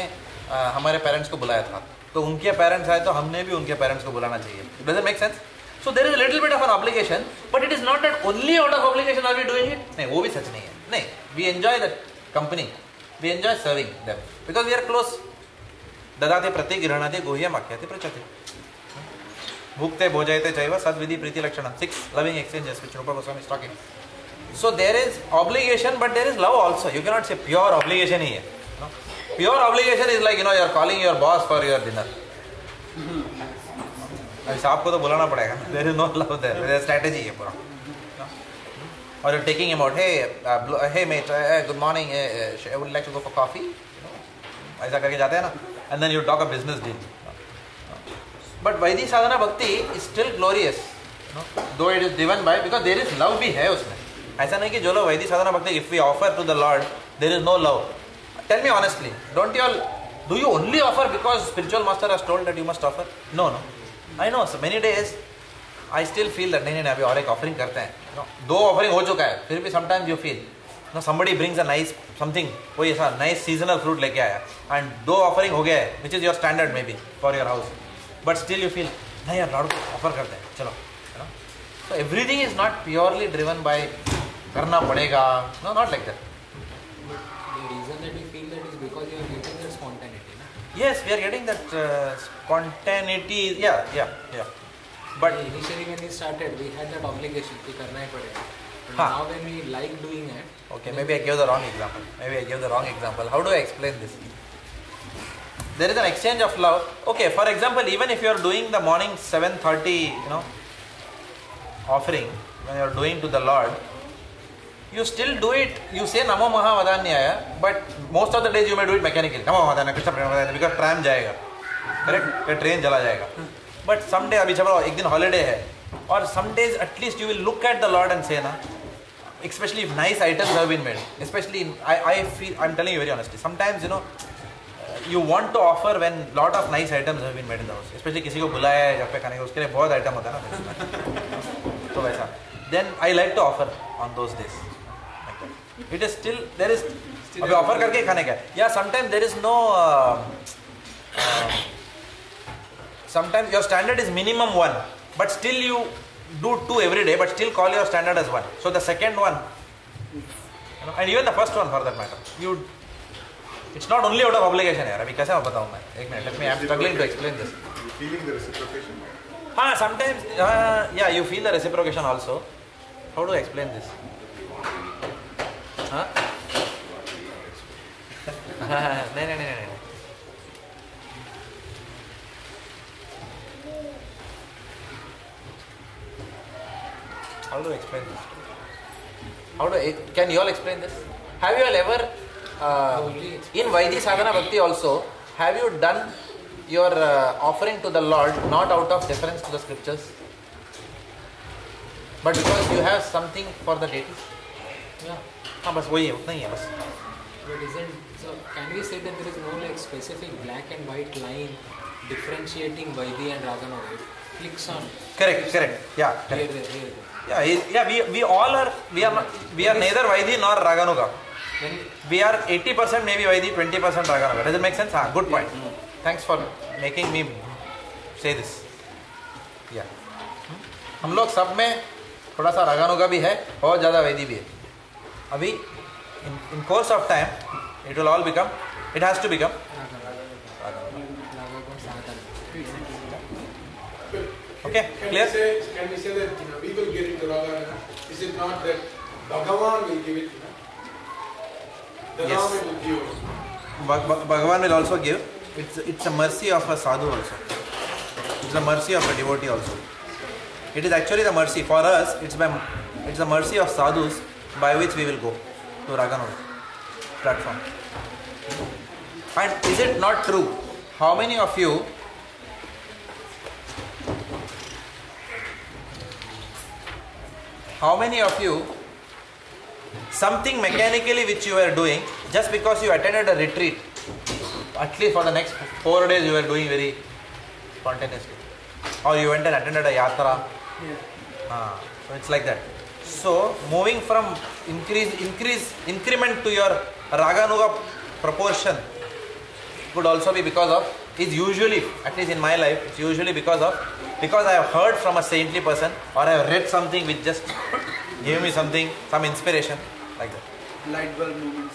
हमारे पेरेंट्स को बुलाया था, तो उनके पेरेंट्स आए तो हमने भी उनके पेरेंट्स को बुलाना चाहिए. Does it make sense? So there is a little bit of an obligation, but it is not that only out of obligation are we doing it. नहीं, वो भी सच नहीं है. नहीं, we enjoy that company. We enjoy serving them because we are close. ददाते प्रति गृह्णाते गुह्यम आख्याते प्रचते. Bhukte bhojayate chaiva sadvidhi priti lakshanam. 6 loving exchanges which Rupa Goswami is talking. So there is obligation, but there is love also. You cannot say pure obligation here. No? Pure obligation is like, you are calling your boss for your dinner. अभी साहब को तो बुलाना पड़ेगा. There is no love there. There is a strategy है पूरा. Or you're taking him out. Hey mate, good morning. I would like to go for coffee. ऐसा करके जाते हैं ना. And then you talk a business deal. But Vaidhi Sadhana Bhakti is still glorious. Though it is driven by, because there is love भी है उसमें. ऐसा नहीं कि जो लोग वैदिक साधना भक्ति, if we offer to the Lord, there is no love. Tell me honestly, do you only offer because spiritual master has told that you must offer? No. I know, so many days I still feel that नहीं अभी और एक offering करते हैं. 2 offering हो चुका है, फिर भी sometimes you feel, somebody brings a nice something, कोई ऐसा nice seasonal fruit लेके आया, and 2 offering हो गया है, which is your standard maybe for your house, but still you feel नहीं यार Lord को offer करते हैं, चलो. So everything is not purely driven by करना पड़ेगा. No, not like that.
The reason that we feel that is because you are getting that spontaneity. No?
Yes, we are getting that spontaneity. Yeah. But
initially when we started, we had that obligation to करना ही पड़ेगा. But now when we like doing it.
Okay, maybe I gave the wrong example. How do I explain this? There is an exchange of love. Okay, for example, even if you are doing the morning 7:30, offering, when you are doing to the Lord, you still do it, you say Namo Mahavadanyaya, but most of the days you may do it mechanically. Namo Mahavadanyaya, Krishna Prema, because tram jayega. Correct? Train jala jayega. But someday, abhi chalo, ek din holiday hai, or some days at least you will look at the Lord and say, na, especially if nice items have been made, especially, I feel, I'm telling you very honestly, sometimes, you want to offer when lot of nice items have been made in the house, especially किसी को बुलाया है जब पे खाने का उसके लिए बहुत item होता है ना, तो वैसा. Then I like to offer on those days. Like that. It is still there is अभी offer करके खाने का. Yeah, sometimes there is no. Sometimes your standard is minimum 1, but still you do 2 every day, but still call your standard as 1. So the second one, and even the first one for that matter, it's not only out of obligation यार. अभी कैसे मैं बताऊँ मैं? एक minute. Let me. I'm struggling to explain this.
You feeling the reciprocation?
Sometimes yeah, you feel the reciprocation also. How do I explain this? नहीं. How do I explain this? Can you all explain this? Have you all ever in Vaidhi Sadhana Bhakti also, have you done your offering to the Lord not out of deference to the scriptures, but because you have something for the deities?
Yeah.
बस वही है, उतना ही है बस.
But can we say that there is no like specific black and white line differentiating Vaidhi and Raganuga? It clicks on.
Correct. Yeah. Correct. Yeah. We are neither Vaidhi nor Raganuga. We are 80% maybe Vaidhi, 20% Raganuga. Does it make sense? Good point. Thanks for making me say this. Yeah. हम लोग सब में थोड़ा सा रागानुगा भी है, बहुत ज़्यादा वैदी भी है. अभी in course of time, it will all become, it has to become. Okay, clear?
Can we say that we will get into Raganuga? Is it not that Bhagavan will give it? The
Yes.
Lord will give.
Bhagavan will also give. It's a mercy of a sadhu also. It's a mercy of a devotee also. It is actually the mercy for us. It's the mercy of sadhus by which we will go to Raganuga platform. And is it not true? How many of you something mechanically which you were doing just because you attended a retreat, at least for the next 4 days you were doing very spontaneously, or you went and attended a yatra? So it's like that. So moving from increment to your Raganuga proportion could also be because of, is usually, at least in my life, it's usually because I have heard from a saintly person, or I have read something which just gave me something, some inspiration, like that.
Light bulb movements.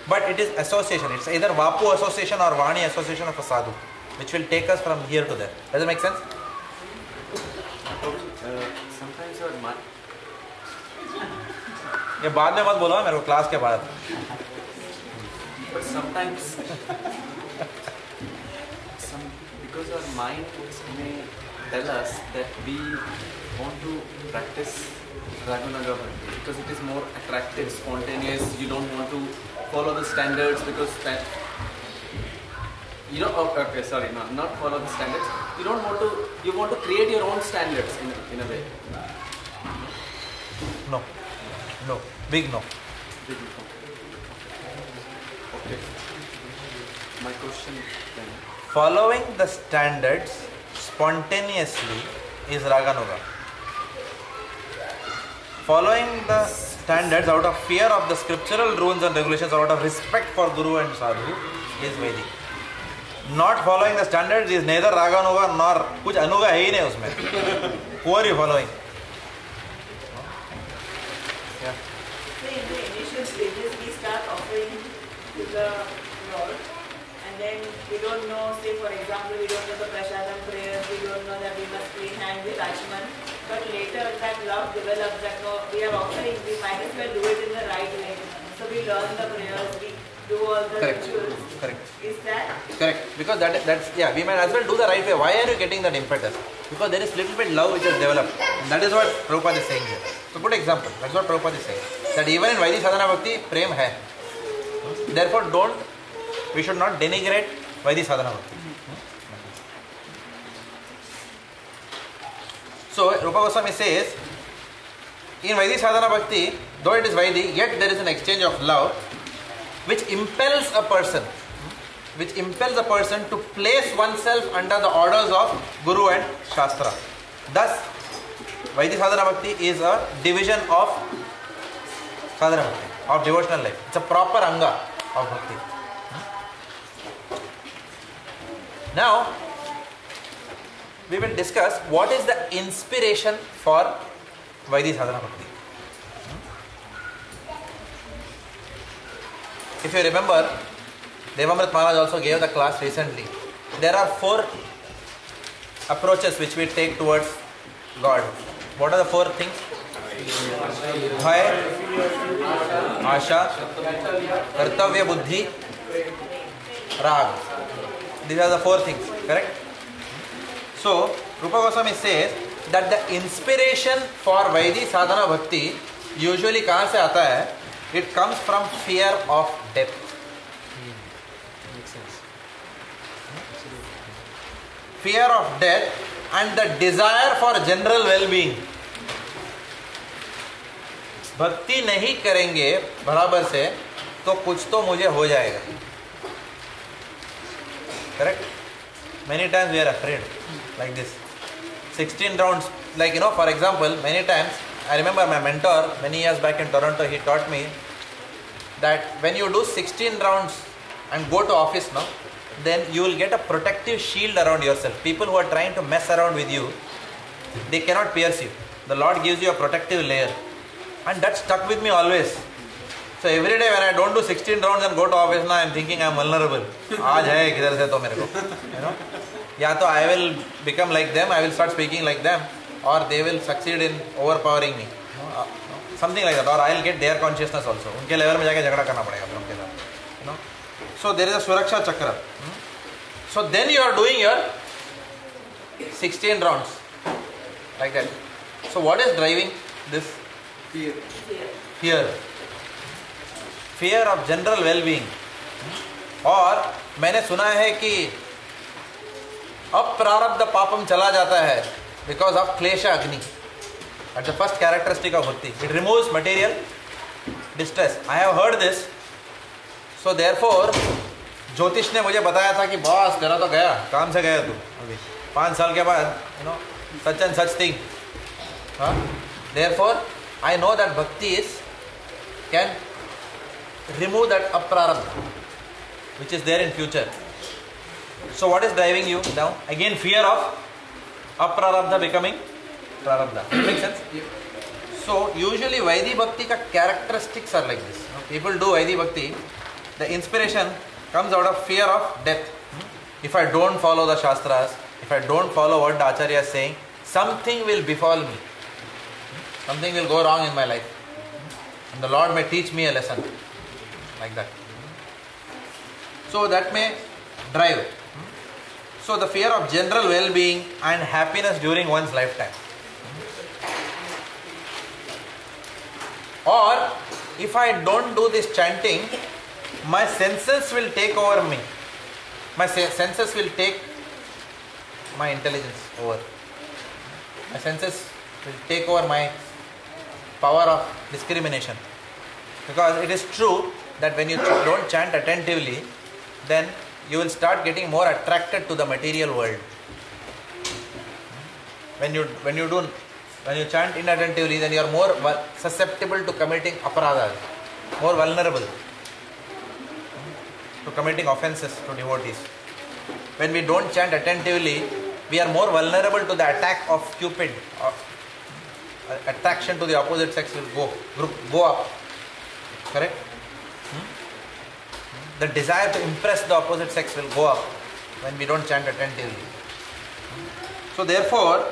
But it is association. It's either Vapu association or Vani association of a sadhu, which will take us from here to there. Does it make sense?
sometimes your mind.
ये बाद में मत बोलो मेरे को class के बाद.
But sometimes, because our mind may tell us that we want to practice Raganuga Bhakti because it is more attractive, spontaneous. You don't want to follow the standards because that. You know, okay, sorry, no, not follow the standards. You don't want to. You want to create your own standards in a way.
No, no, big no.
Big no. Okay. My question then.
Following the standards spontaneously is Raganuga. Following the standards out of fear of the scriptural rules and regulations or out of respect for Guru and Sadhu is Vedic. Not following the standards is neither Raganuga nor कुछ अनुगा है ही नहीं उसमें. Who are you following?
So in the initial stages we start offering to the Lord, and then we don't know, say for example, we don't know the Prashadam prayers, we don't know that we must clean hands with Ashman, but later that love develops that no, we are offering, we might as well do it in the right way. So we learn the prayers, we do all the rituals.
Correct.
Is that?
Correct. Because that's yeah, we might as well do the right way. Why are you getting that impetus? Because there is little bit love which is developed. And that is what Prabhupada is saying here. So good example. That's what Prabhupada is saying. That even in Vaidhi Sadhana Bhakti, prem hai. Therefore we should not denigrate Vaidhi Sadhana Bhakti. So Rupa Goswami says, in Vaidhi Sadhana Bhakti, though it is Vaidhi, yet there is an exchange of love which impels a person to place oneself under the orders of Guru and Shastra. Thus, Vaidhi Sadhana Bhakti is a division of Sadhana Bhakti, of devotional life. It's a proper anga of Bhakti. Now, we will discuss what is the inspiration for Vaidhi Sadhana Bhakti. If you remember, Devamrit Maharaj also gave the class recently. There are 4 approaches which we take towards God. What are the 4 things? Bhaya, Asha, Kartavya Buddhi, Rag. These are the 4 things, correct? So, Rupa Goswami says that the inspiration for Vaidhi Sadhana Bhakti usually कहाँ से आता है? It comes from fear of death.
Makes sense.
Fear of death and the desire for general well-being. भक्ति नहीं करेंगे बराबर से तो कुछ तो मुझे हो जाएगा. Correct? Many times we are afraid like this. 16 rounds, like for example, many times I remember my mentor many years back in Toronto, he taught me that when you do 16 rounds and go to office now, then you will get a protective shield around yourself. People who are trying to mess around with you, they cannot pierce you. The Lord gives you a protective layer. And that stuck with me always. So every day when I don't do 16 rounds and go to office now, I am thinking I am vulnerable. आज है किधर से तो मेरे को, या तो I will become like them, I will start speaking like them, or they will succeed in overpowering me. Something like that, or I will get their consciousness also. उनके level में जाके झगड़ा करना पड़ेगा फिर उनके साथ. So there is a Suraksha Chakra. So then you are doing your 16 rounds like that. So what is driving this? Fear. Fear of general well-being. और मैंने सुना है कि अप्रारब्ध पापम चला जाता है because of क्लेश अग्नि. That's the first characteristic of bhakti. It removes material distress. I have heard this. So therefore, ज्योतिष ने मुझे बताया था कि बॉस तेरा तो गया, काम से गया तू अभी 5 साल के बाद, such and such thing. Therefore, I know that bhakti can remove that aprarabdha which is there in future. So what is driving you down? Again, fear of aprarabdha becoming prarabdha. Makes sense? So usually Vaidhi Bhakti ka characteristics are like this. People do Vaidhi Bhakti, the inspiration comes out of fear of death. If I don't follow the Shastras, if I don't follow what the Acharya is saying, something will befall me. Something will go wrong in my life. And the Lord may teach me a lesson. Like that. So that may drive. So the fear of general well-being and happiness during one's lifetime. Or if I don't do this chanting, my senses will take over me. My senses will take my intelligence over. My senses will take over my power of discrimination. Because it is true that when you don't chant attentively, then you will start getting more attracted to the material world. When you chant inattentively, then you are more susceptible to committing aparadhas, more vulnerable to committing offenses to devotees. When we don't chant attentively, we are more vulnerable to the attack of Cupid. Attraction to the opposite sex will go up. Correct? The desire to impress the opposite sex will go up when we don't chant attentively. So therefore,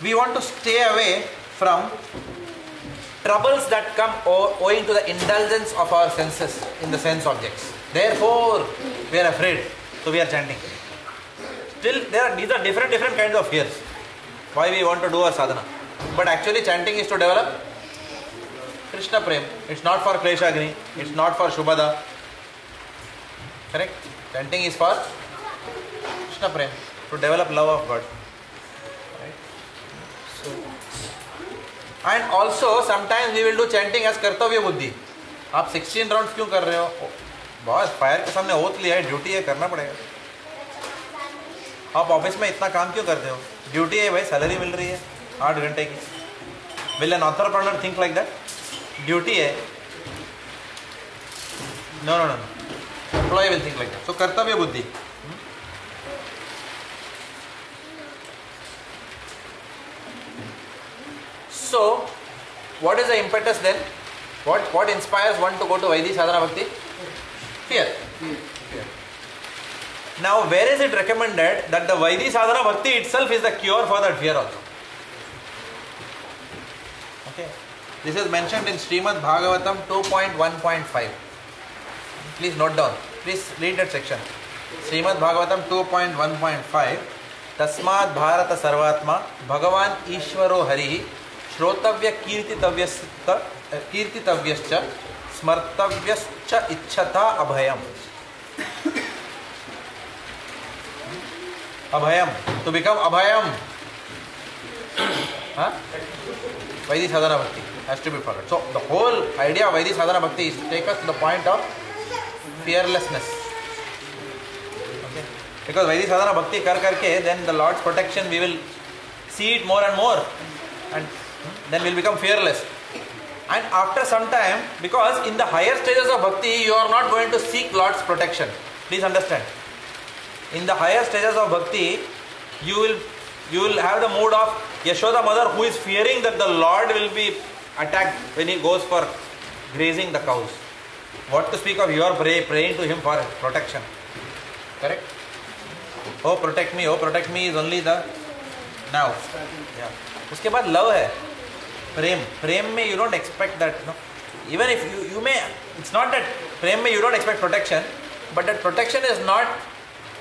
we want to stay away from troubles that come owing to the indulgence of our senses in the sense objects. Therefore, we are afraid, so we are chanting. Still, these are different kinds of fears. Why we want to do a sadhana. But actually chanting is to develop Krishna Prem. It's not for Kleshagni. It's not for Shubhada. Correct? Chanting is for Krishna Prem. To develop love of God. Right? So, and also sometimes we will do chanting as Kartavya Buddhi. आप 16 rounds क्यों कर रहे हो? Boss fire के सामने oath लिया है, duty है, करना पड़ेगा. आप ऑफिस में इतना काम क्यों करते हो? ड्यूटी है भाई, सैलरी मिल रही है 8 घंटे की. Will an entrepreneur think like that? Duty है. No. Employee will think like that. So कर्तव्य बुद्धि. So, what is the impetus then? What inspires one to go to Vaidhi Sadhana Bhakti? Fear. Now, where is it recommended that the Vaidhi Sadhana Bhakti itself is the cure for that fear also? Okay. This is mentioned in Srimad Bhagavatam 2.1.5. Please note down. Please read that section. Srimad Bhagavatam 2.1.5. Tasmad Bharata Sarvatma Bhagavan Ishvaro Harihi Shrotavya Kirtitavyascha Smartavyascha Ichchata Abhayam. Abhayam. To become Abhayam. Vaidhi Sadhana Bhakti has to be followed. So the whole idea of Vaidhi Sadhana Bhakti is to take us to the point of fearlessness. Okay. Because Vaidhi Sadhana Bhakti karke, then the Lord's protection we will see it more and more. And then we will become fearless. And after some time, because in the higher stages of Bhakti, you are not going to seek Lord's protection. Please understand. In the higher stages of Bhakti, you will have the mood of Yashoda mother who is fearing that the Lord will be attacked when he goes for grazing the cows. What to speak of your praying to him for protection. Correct? Oh protect me is only the now. Yeah. उसके बाद love है. Prem में you don't expect that. No? Even if you may, it's not that Prem में you don't expect protection, but that protection is not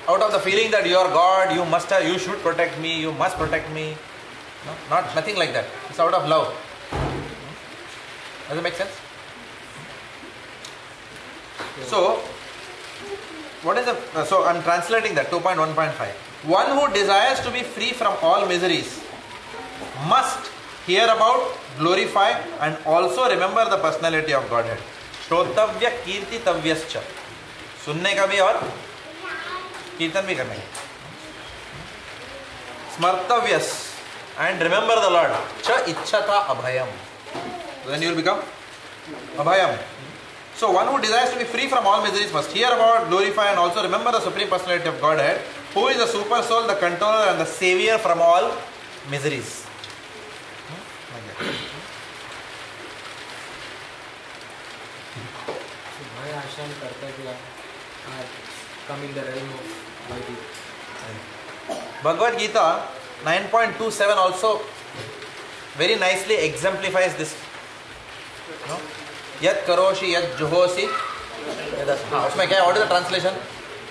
out of the feeling that you are God, you should protect me, you must protect me. No, nothing like that. It's out of love. Does it make sense? So, so I'm translating that 2.1.5. One who desires to be free from all miseries must hear about, glorify and also remember the personality of Godhead. Shrotavya Kirtitavyascha. सुनने का भी और कीर्तन भी करने का. Smartavyas and remember the Lord. Cha Ichchata Abhayam. Then you will become Abhayam. So one who desires to be free from all miseries must hear about, glorify and also remember the Supreme Personality of Godhead, who is the Super Soul, the Controller and the Savior from all miseries.
Ashram Kartavya are come in the realm of Vaidhi.
Bhagavad Gita 9.27 also very nicely exemplifies this. No? Yat karoshi, yat juhosi. Usme kya hai? What is the translation?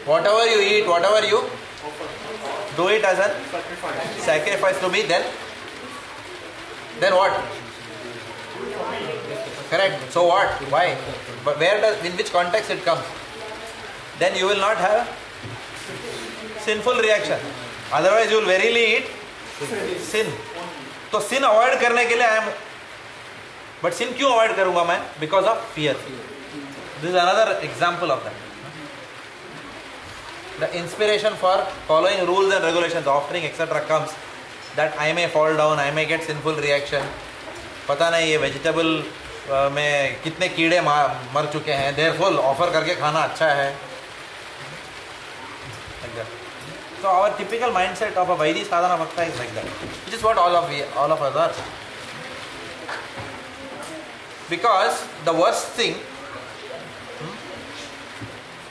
Whatever you eat, whatever you do it as a sacrifice to me, then what? Correct. So what? Why? But in which context it comes? Then you will not have sinful reaction. Otherwise you will verily eat sin. So sin avoid करने के लिए but sin क्यों avoid करूँगा मैं? Because of fear. This is another example of that. The inspiration for following rules and regulations, offering etc. comes that I may fall down, I may get sinful reaction. पता नहीं ये vegetable में कितने कीड़े मर चुके हैं, therefore offer करके खाना अच्छा है. Like that. So our typical mindset of a Vaidhi sadhana bhakta is like that, which is what all of us are. Because the worst thing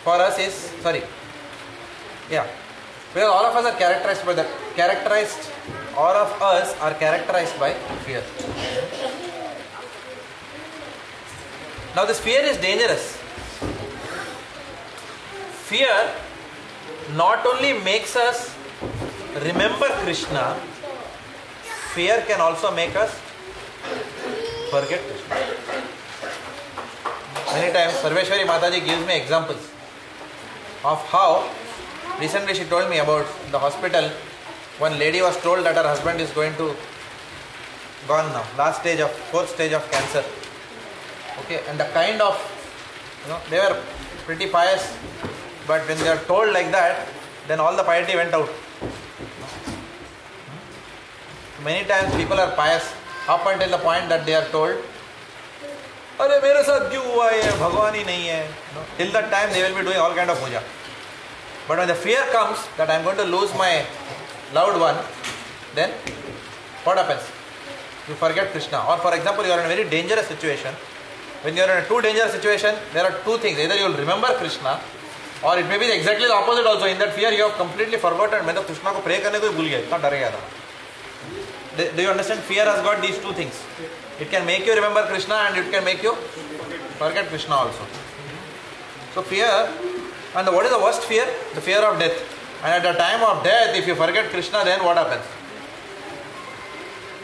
for us is because all of us are characterized by that. All of us are characterized by fear. Now this fear is dangerous. Fear not only makes us remember Krishna, fear can also make us forget Krishna. Many times Sarveshwari Mataji gives me examples of how recently she told me about the hospital. One lady was told that her husband is gone now, fourth stage of cancer. Okay, and the kind of, they were pretty pious, but when they are told like that, then all the piety went out. Many times people are pious up until the point that they are told, अरे मेरे साथ क्यों हुआ ये, भगवान ही नहीं है. Till that time they will be doing all kind of puja. But when the fear comes that I am going to lose my loved one, then what happens? You forget Krishna. Or for example, you are in a very dangerous situation. When you are in a too dangerous situation, there are two things. Either you will remember Krishna, or it may be exactly the opposite also. In that fear, you have completely forgotten. मैं तो कृष्णा को pray करने को ही भूल गया, इतना डर गया था. Do you understand? Fear has got these two things. It can make you remember Krishna and it can make you forget Krishna also. So fear, and what is the worst fear? The fear of death. And at the time of death, if you forget Krishna, then what happens?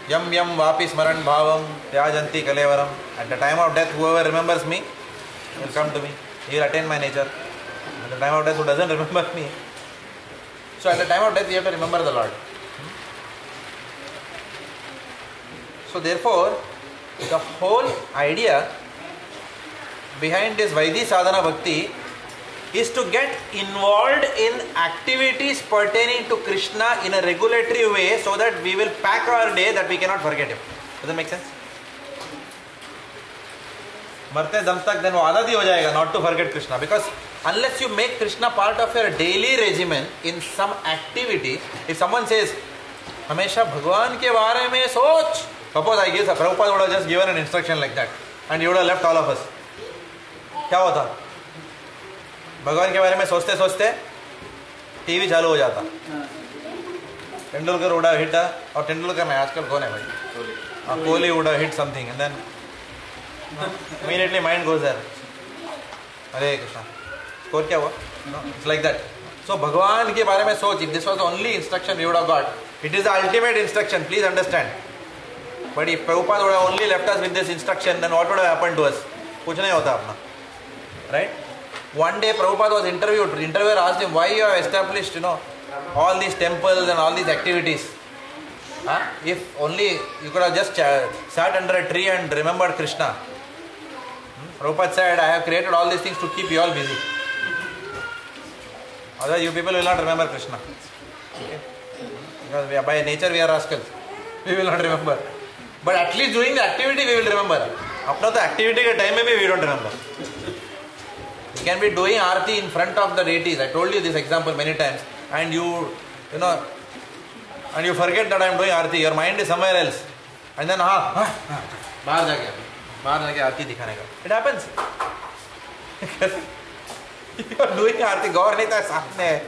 Yam yam vapi smaran bhavam tyajanti kalevaram. At the time of death, whoever remembers me will come to me. He will attain my nature. At the time of death, who doesn't remember me. So at the time of death, you have to remember the Lord. So therefore, the whole idea behind this Vaidhi sadhana bhakti is to get involved in activities pertaining to Krishna in a regulatory way so that we will pack our day that we cannot forget him. Does that make sense? मरते दम तक then वो आदत ही हो जाएगा not to forget Krishna, because unless you make Krishna part of your daily regimen in some activity, if someone says हमेशा भगवान के बारे में सोच, suppose I guess Prabhupada would have just given an instruction like that and he would have left all of us, क्या होता? भगवान के बारे में सोचते सोचते टीवी चालू हो जाता. तेंदुलकर would have hit और तेंदुलकर नहीं, आजकल कौन है भाई, Kohli would have hit something and then immediately mind goes there. Hare Krishna. Score क्या हुआ? It's like that. So भगवान के बारे में सोच. If this was the only instruction we would have got, it is the ultimate instruction. Please understand. But if Prabhupada would have only left us with this instruction, then what would have happened to us? कुछ नहीं होता अपना. Right? One day Prabhupada was interviewed. The interviewer asked him, why you have established, all these temples and all these activities. If only you could have just sat under a tree and remembered Krishna. Prabhupada said, I have created all these things to keep you all busy. Otherwise you people will not remember Krishna. Okay? Because by nature we are rascals. We will not remember. But at least during the activity we will remember. Apna to activity ke time mein bhi we don't remember. You can be doing arati in front of the deities. I told you this example many times. And you forget that I am doing arati. Your mind is somewhere else. And then बाहर जाके आरती दिखाने का. It happens. You are doing आरती, गौर नहीं था सामने है,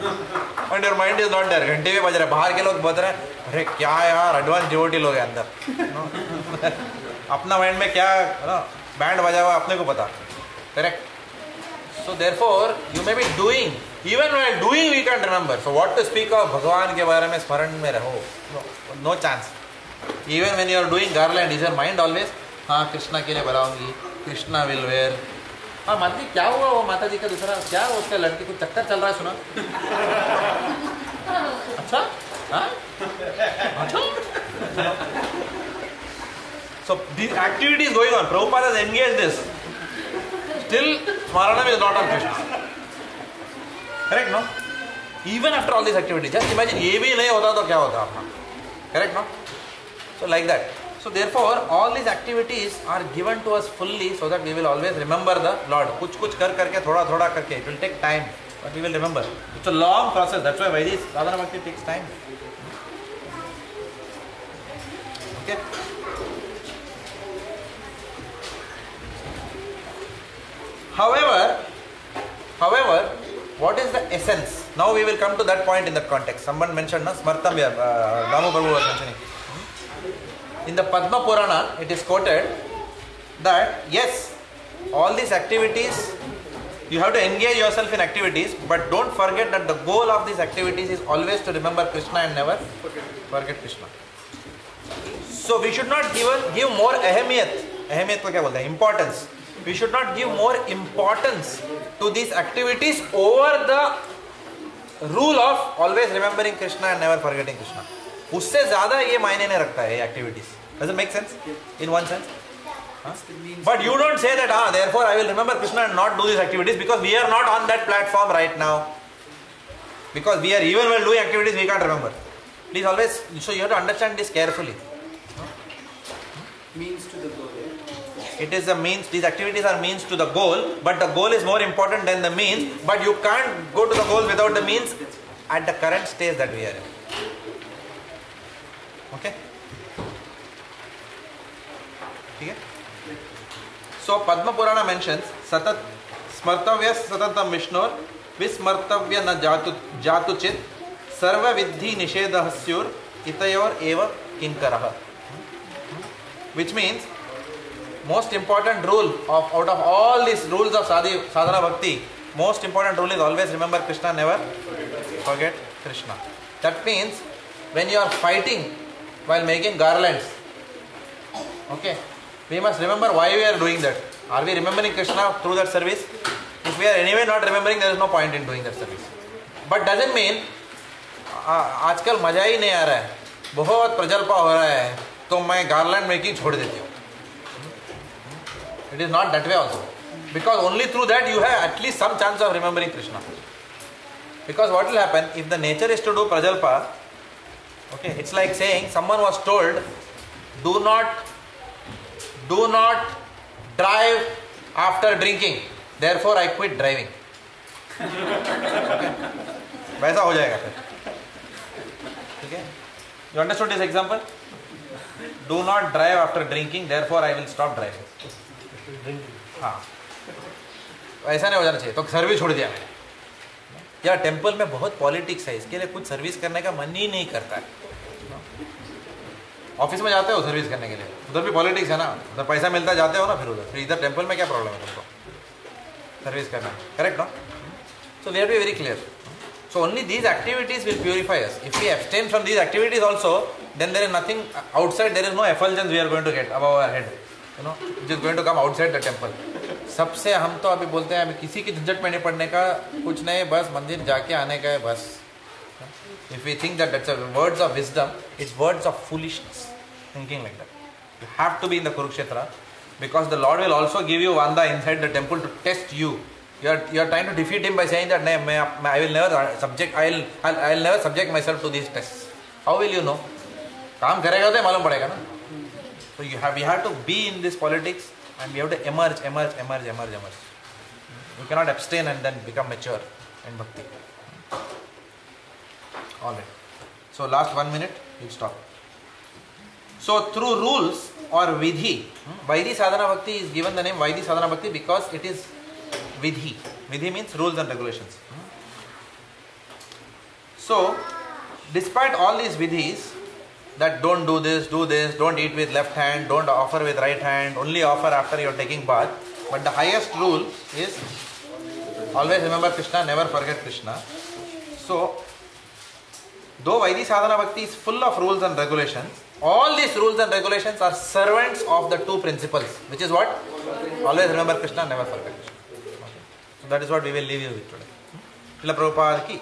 and your mind is not there. घंटे भी बज रहे, बाहर के लोग बज रहे हैं, अरे क्या यार एडवांस डिवोटी लोग हैं अंदर, अपना माइंड में क्या बैंड बजा हुआ अपने को पता, correct. So therefore you may be doing, even while doing we can't remember. So what to speak of भगवान के बारे में स्मरण में रहो, no chance. Even when you are doing garland, is your mind always, हाँ कृष्णा के लिए बनाऊंगी, कृष्णा will wear. हाँ माता जी क्या हुआ वो माता जी का दूसरा क्या हुआ, उसका लड़की को चक्कर चल रहा है सुना. अच्छा हाँ अच्छा. So the activity is going on. Prabhupada has engaged this. Still Smaranam is not on Krishna. Correct no? Even after all these activities, just imagine ये भी नहीं होता तो क्या होता आपका. Correct no? So like that. So therefore all these activities are given to us fully so that we will always remember the Lord. कुछ कर करके थोड़ा करके, it will take time but we will remember. It's a long process. That's why Vaidhi sadhana bhakti takes time. Okay. However, what is the essence? Now we will come to that point in that context. Someone mentioned, no, Smartam, Damu Prabhu was mentioning. In the Padma Purana, it is quoted that yes, all these activities, you have to engage yourself in activities, but don't forget that the goal of these activities is always to remember Krishna and never forget Krishna. So we should not give more ahemiyat ko kya bolte hain? Importance. We should not give more importance to these activities over the rule of always remembering Krishna and never forgetting Krishna. उससे ज़्यादा ये मायने नहीं रखता है ये activities. Does it make sense? In one sense? Huh? But you don't say that, therefore I will remember Krishna and not do these activities because we are not on that platform right now. Because we are, even while doing activities, we can't remember. Please always, so you have to understand this carefully.
Means to the goal.
It is a means, these activities are means to the goal, but the goal is more important than the means, but you can't go to the goal without the means at the current stage that we are in. Okay? Okay? So Padma Purana mentions Satat Smartavya Satatam Vishnur Vismartavya na jatu chit Sarva Vidhi Nishedhasyur Itayor Eva Kinkaraha. Which means most important rule out of all these rules of sadhana bhakti, most important rule is always remember Krishna, never forget Krishna. That means when you are fighting while making garlands, okay, we must remember why we are doing that. Are we remembering Krishna through that service? If we are anyway not remembering, there is no point in doing that service. But doesn't mean आजकल मजा ही नहीं आ रहा है, बहुत प्रजल्पा हो रहा है, तो मैं गार्लैंड मेकिंग छोड़ देती हूँ. It is not that way also. Because only through that you have at least some chance of remembering Krishna. Because what will happen, if the nature is to do prajalpa, okay, it's like saying someone was told, do not drive after drinking. Therefore I quit driving. Okay? वैसा हो जाएगा फिर. Okay? You understood this example? Do not drive after drinking. Therefore I will stop driving. हाँ, ऐसा नहीं हो जाना चाहिए. तो सर्विस छोड़ दिया मैंने. यार टेम्पल में बहुत पॉलिटिक्स है, इसके लिए कुछ सर्विस करने का मन ही नहीं करता है. ऑफिस में जाते हो सर्विस करने के लिए, उधर भी पॉलिटिक्स है ना, उधर पैसा मिलता है, जाते हो ना फिर इधर टेम्पल में क्या प्रॉब्लम है तुमको सर्विस करना. Correct no? So we have to be very clear. So only these activities will purify us. If we abstain from these activities also, then there is nothing outside, there is no effulgence we are going to get above our head, which is going to come outside the temple. सबसे हम तो अभी बोलते हैं, अभी किसी की झंझट में नहीं पड़ने का, कुछ नहीं, बस मंदिर जाके आने का है बस. If we think that that's words of wisdom, it's words of foolishness. Thinking like that. You have to be in the Kurukshetra, because the Lord will also give you Vanda inside the temple to test you. You are trying to defeat him by saying that I will never subject myself to these tests. How will you know? काम करेगा तो मालूम पड़ेगा ना. So we have to be in this politics and we have to emerge. You cannot abstain and then become mature in bhakti. All right. So last 1 minute, we'll stop. So through rules or vidhi, Vaidhi sadhana bhakti is given the name Vaidhi sadhana bhakti because it is vidhi. Vidhi means rules and regulations. So, despite all these vidhis, that don't do this, don't eat with left hand, don't offer with right hand, only offer after you are taking bath. But the highest rule is always remember Krishna, never forget Krishna. So, though Vaidhi Sadhana Bhakti is full of rules and regulations, all these rules and regulations are servants of the two principles, which is what? Always remember Krishna, never forget Krishna. Okay. So that is what we will leave you with today. Srila Prabhupada ki.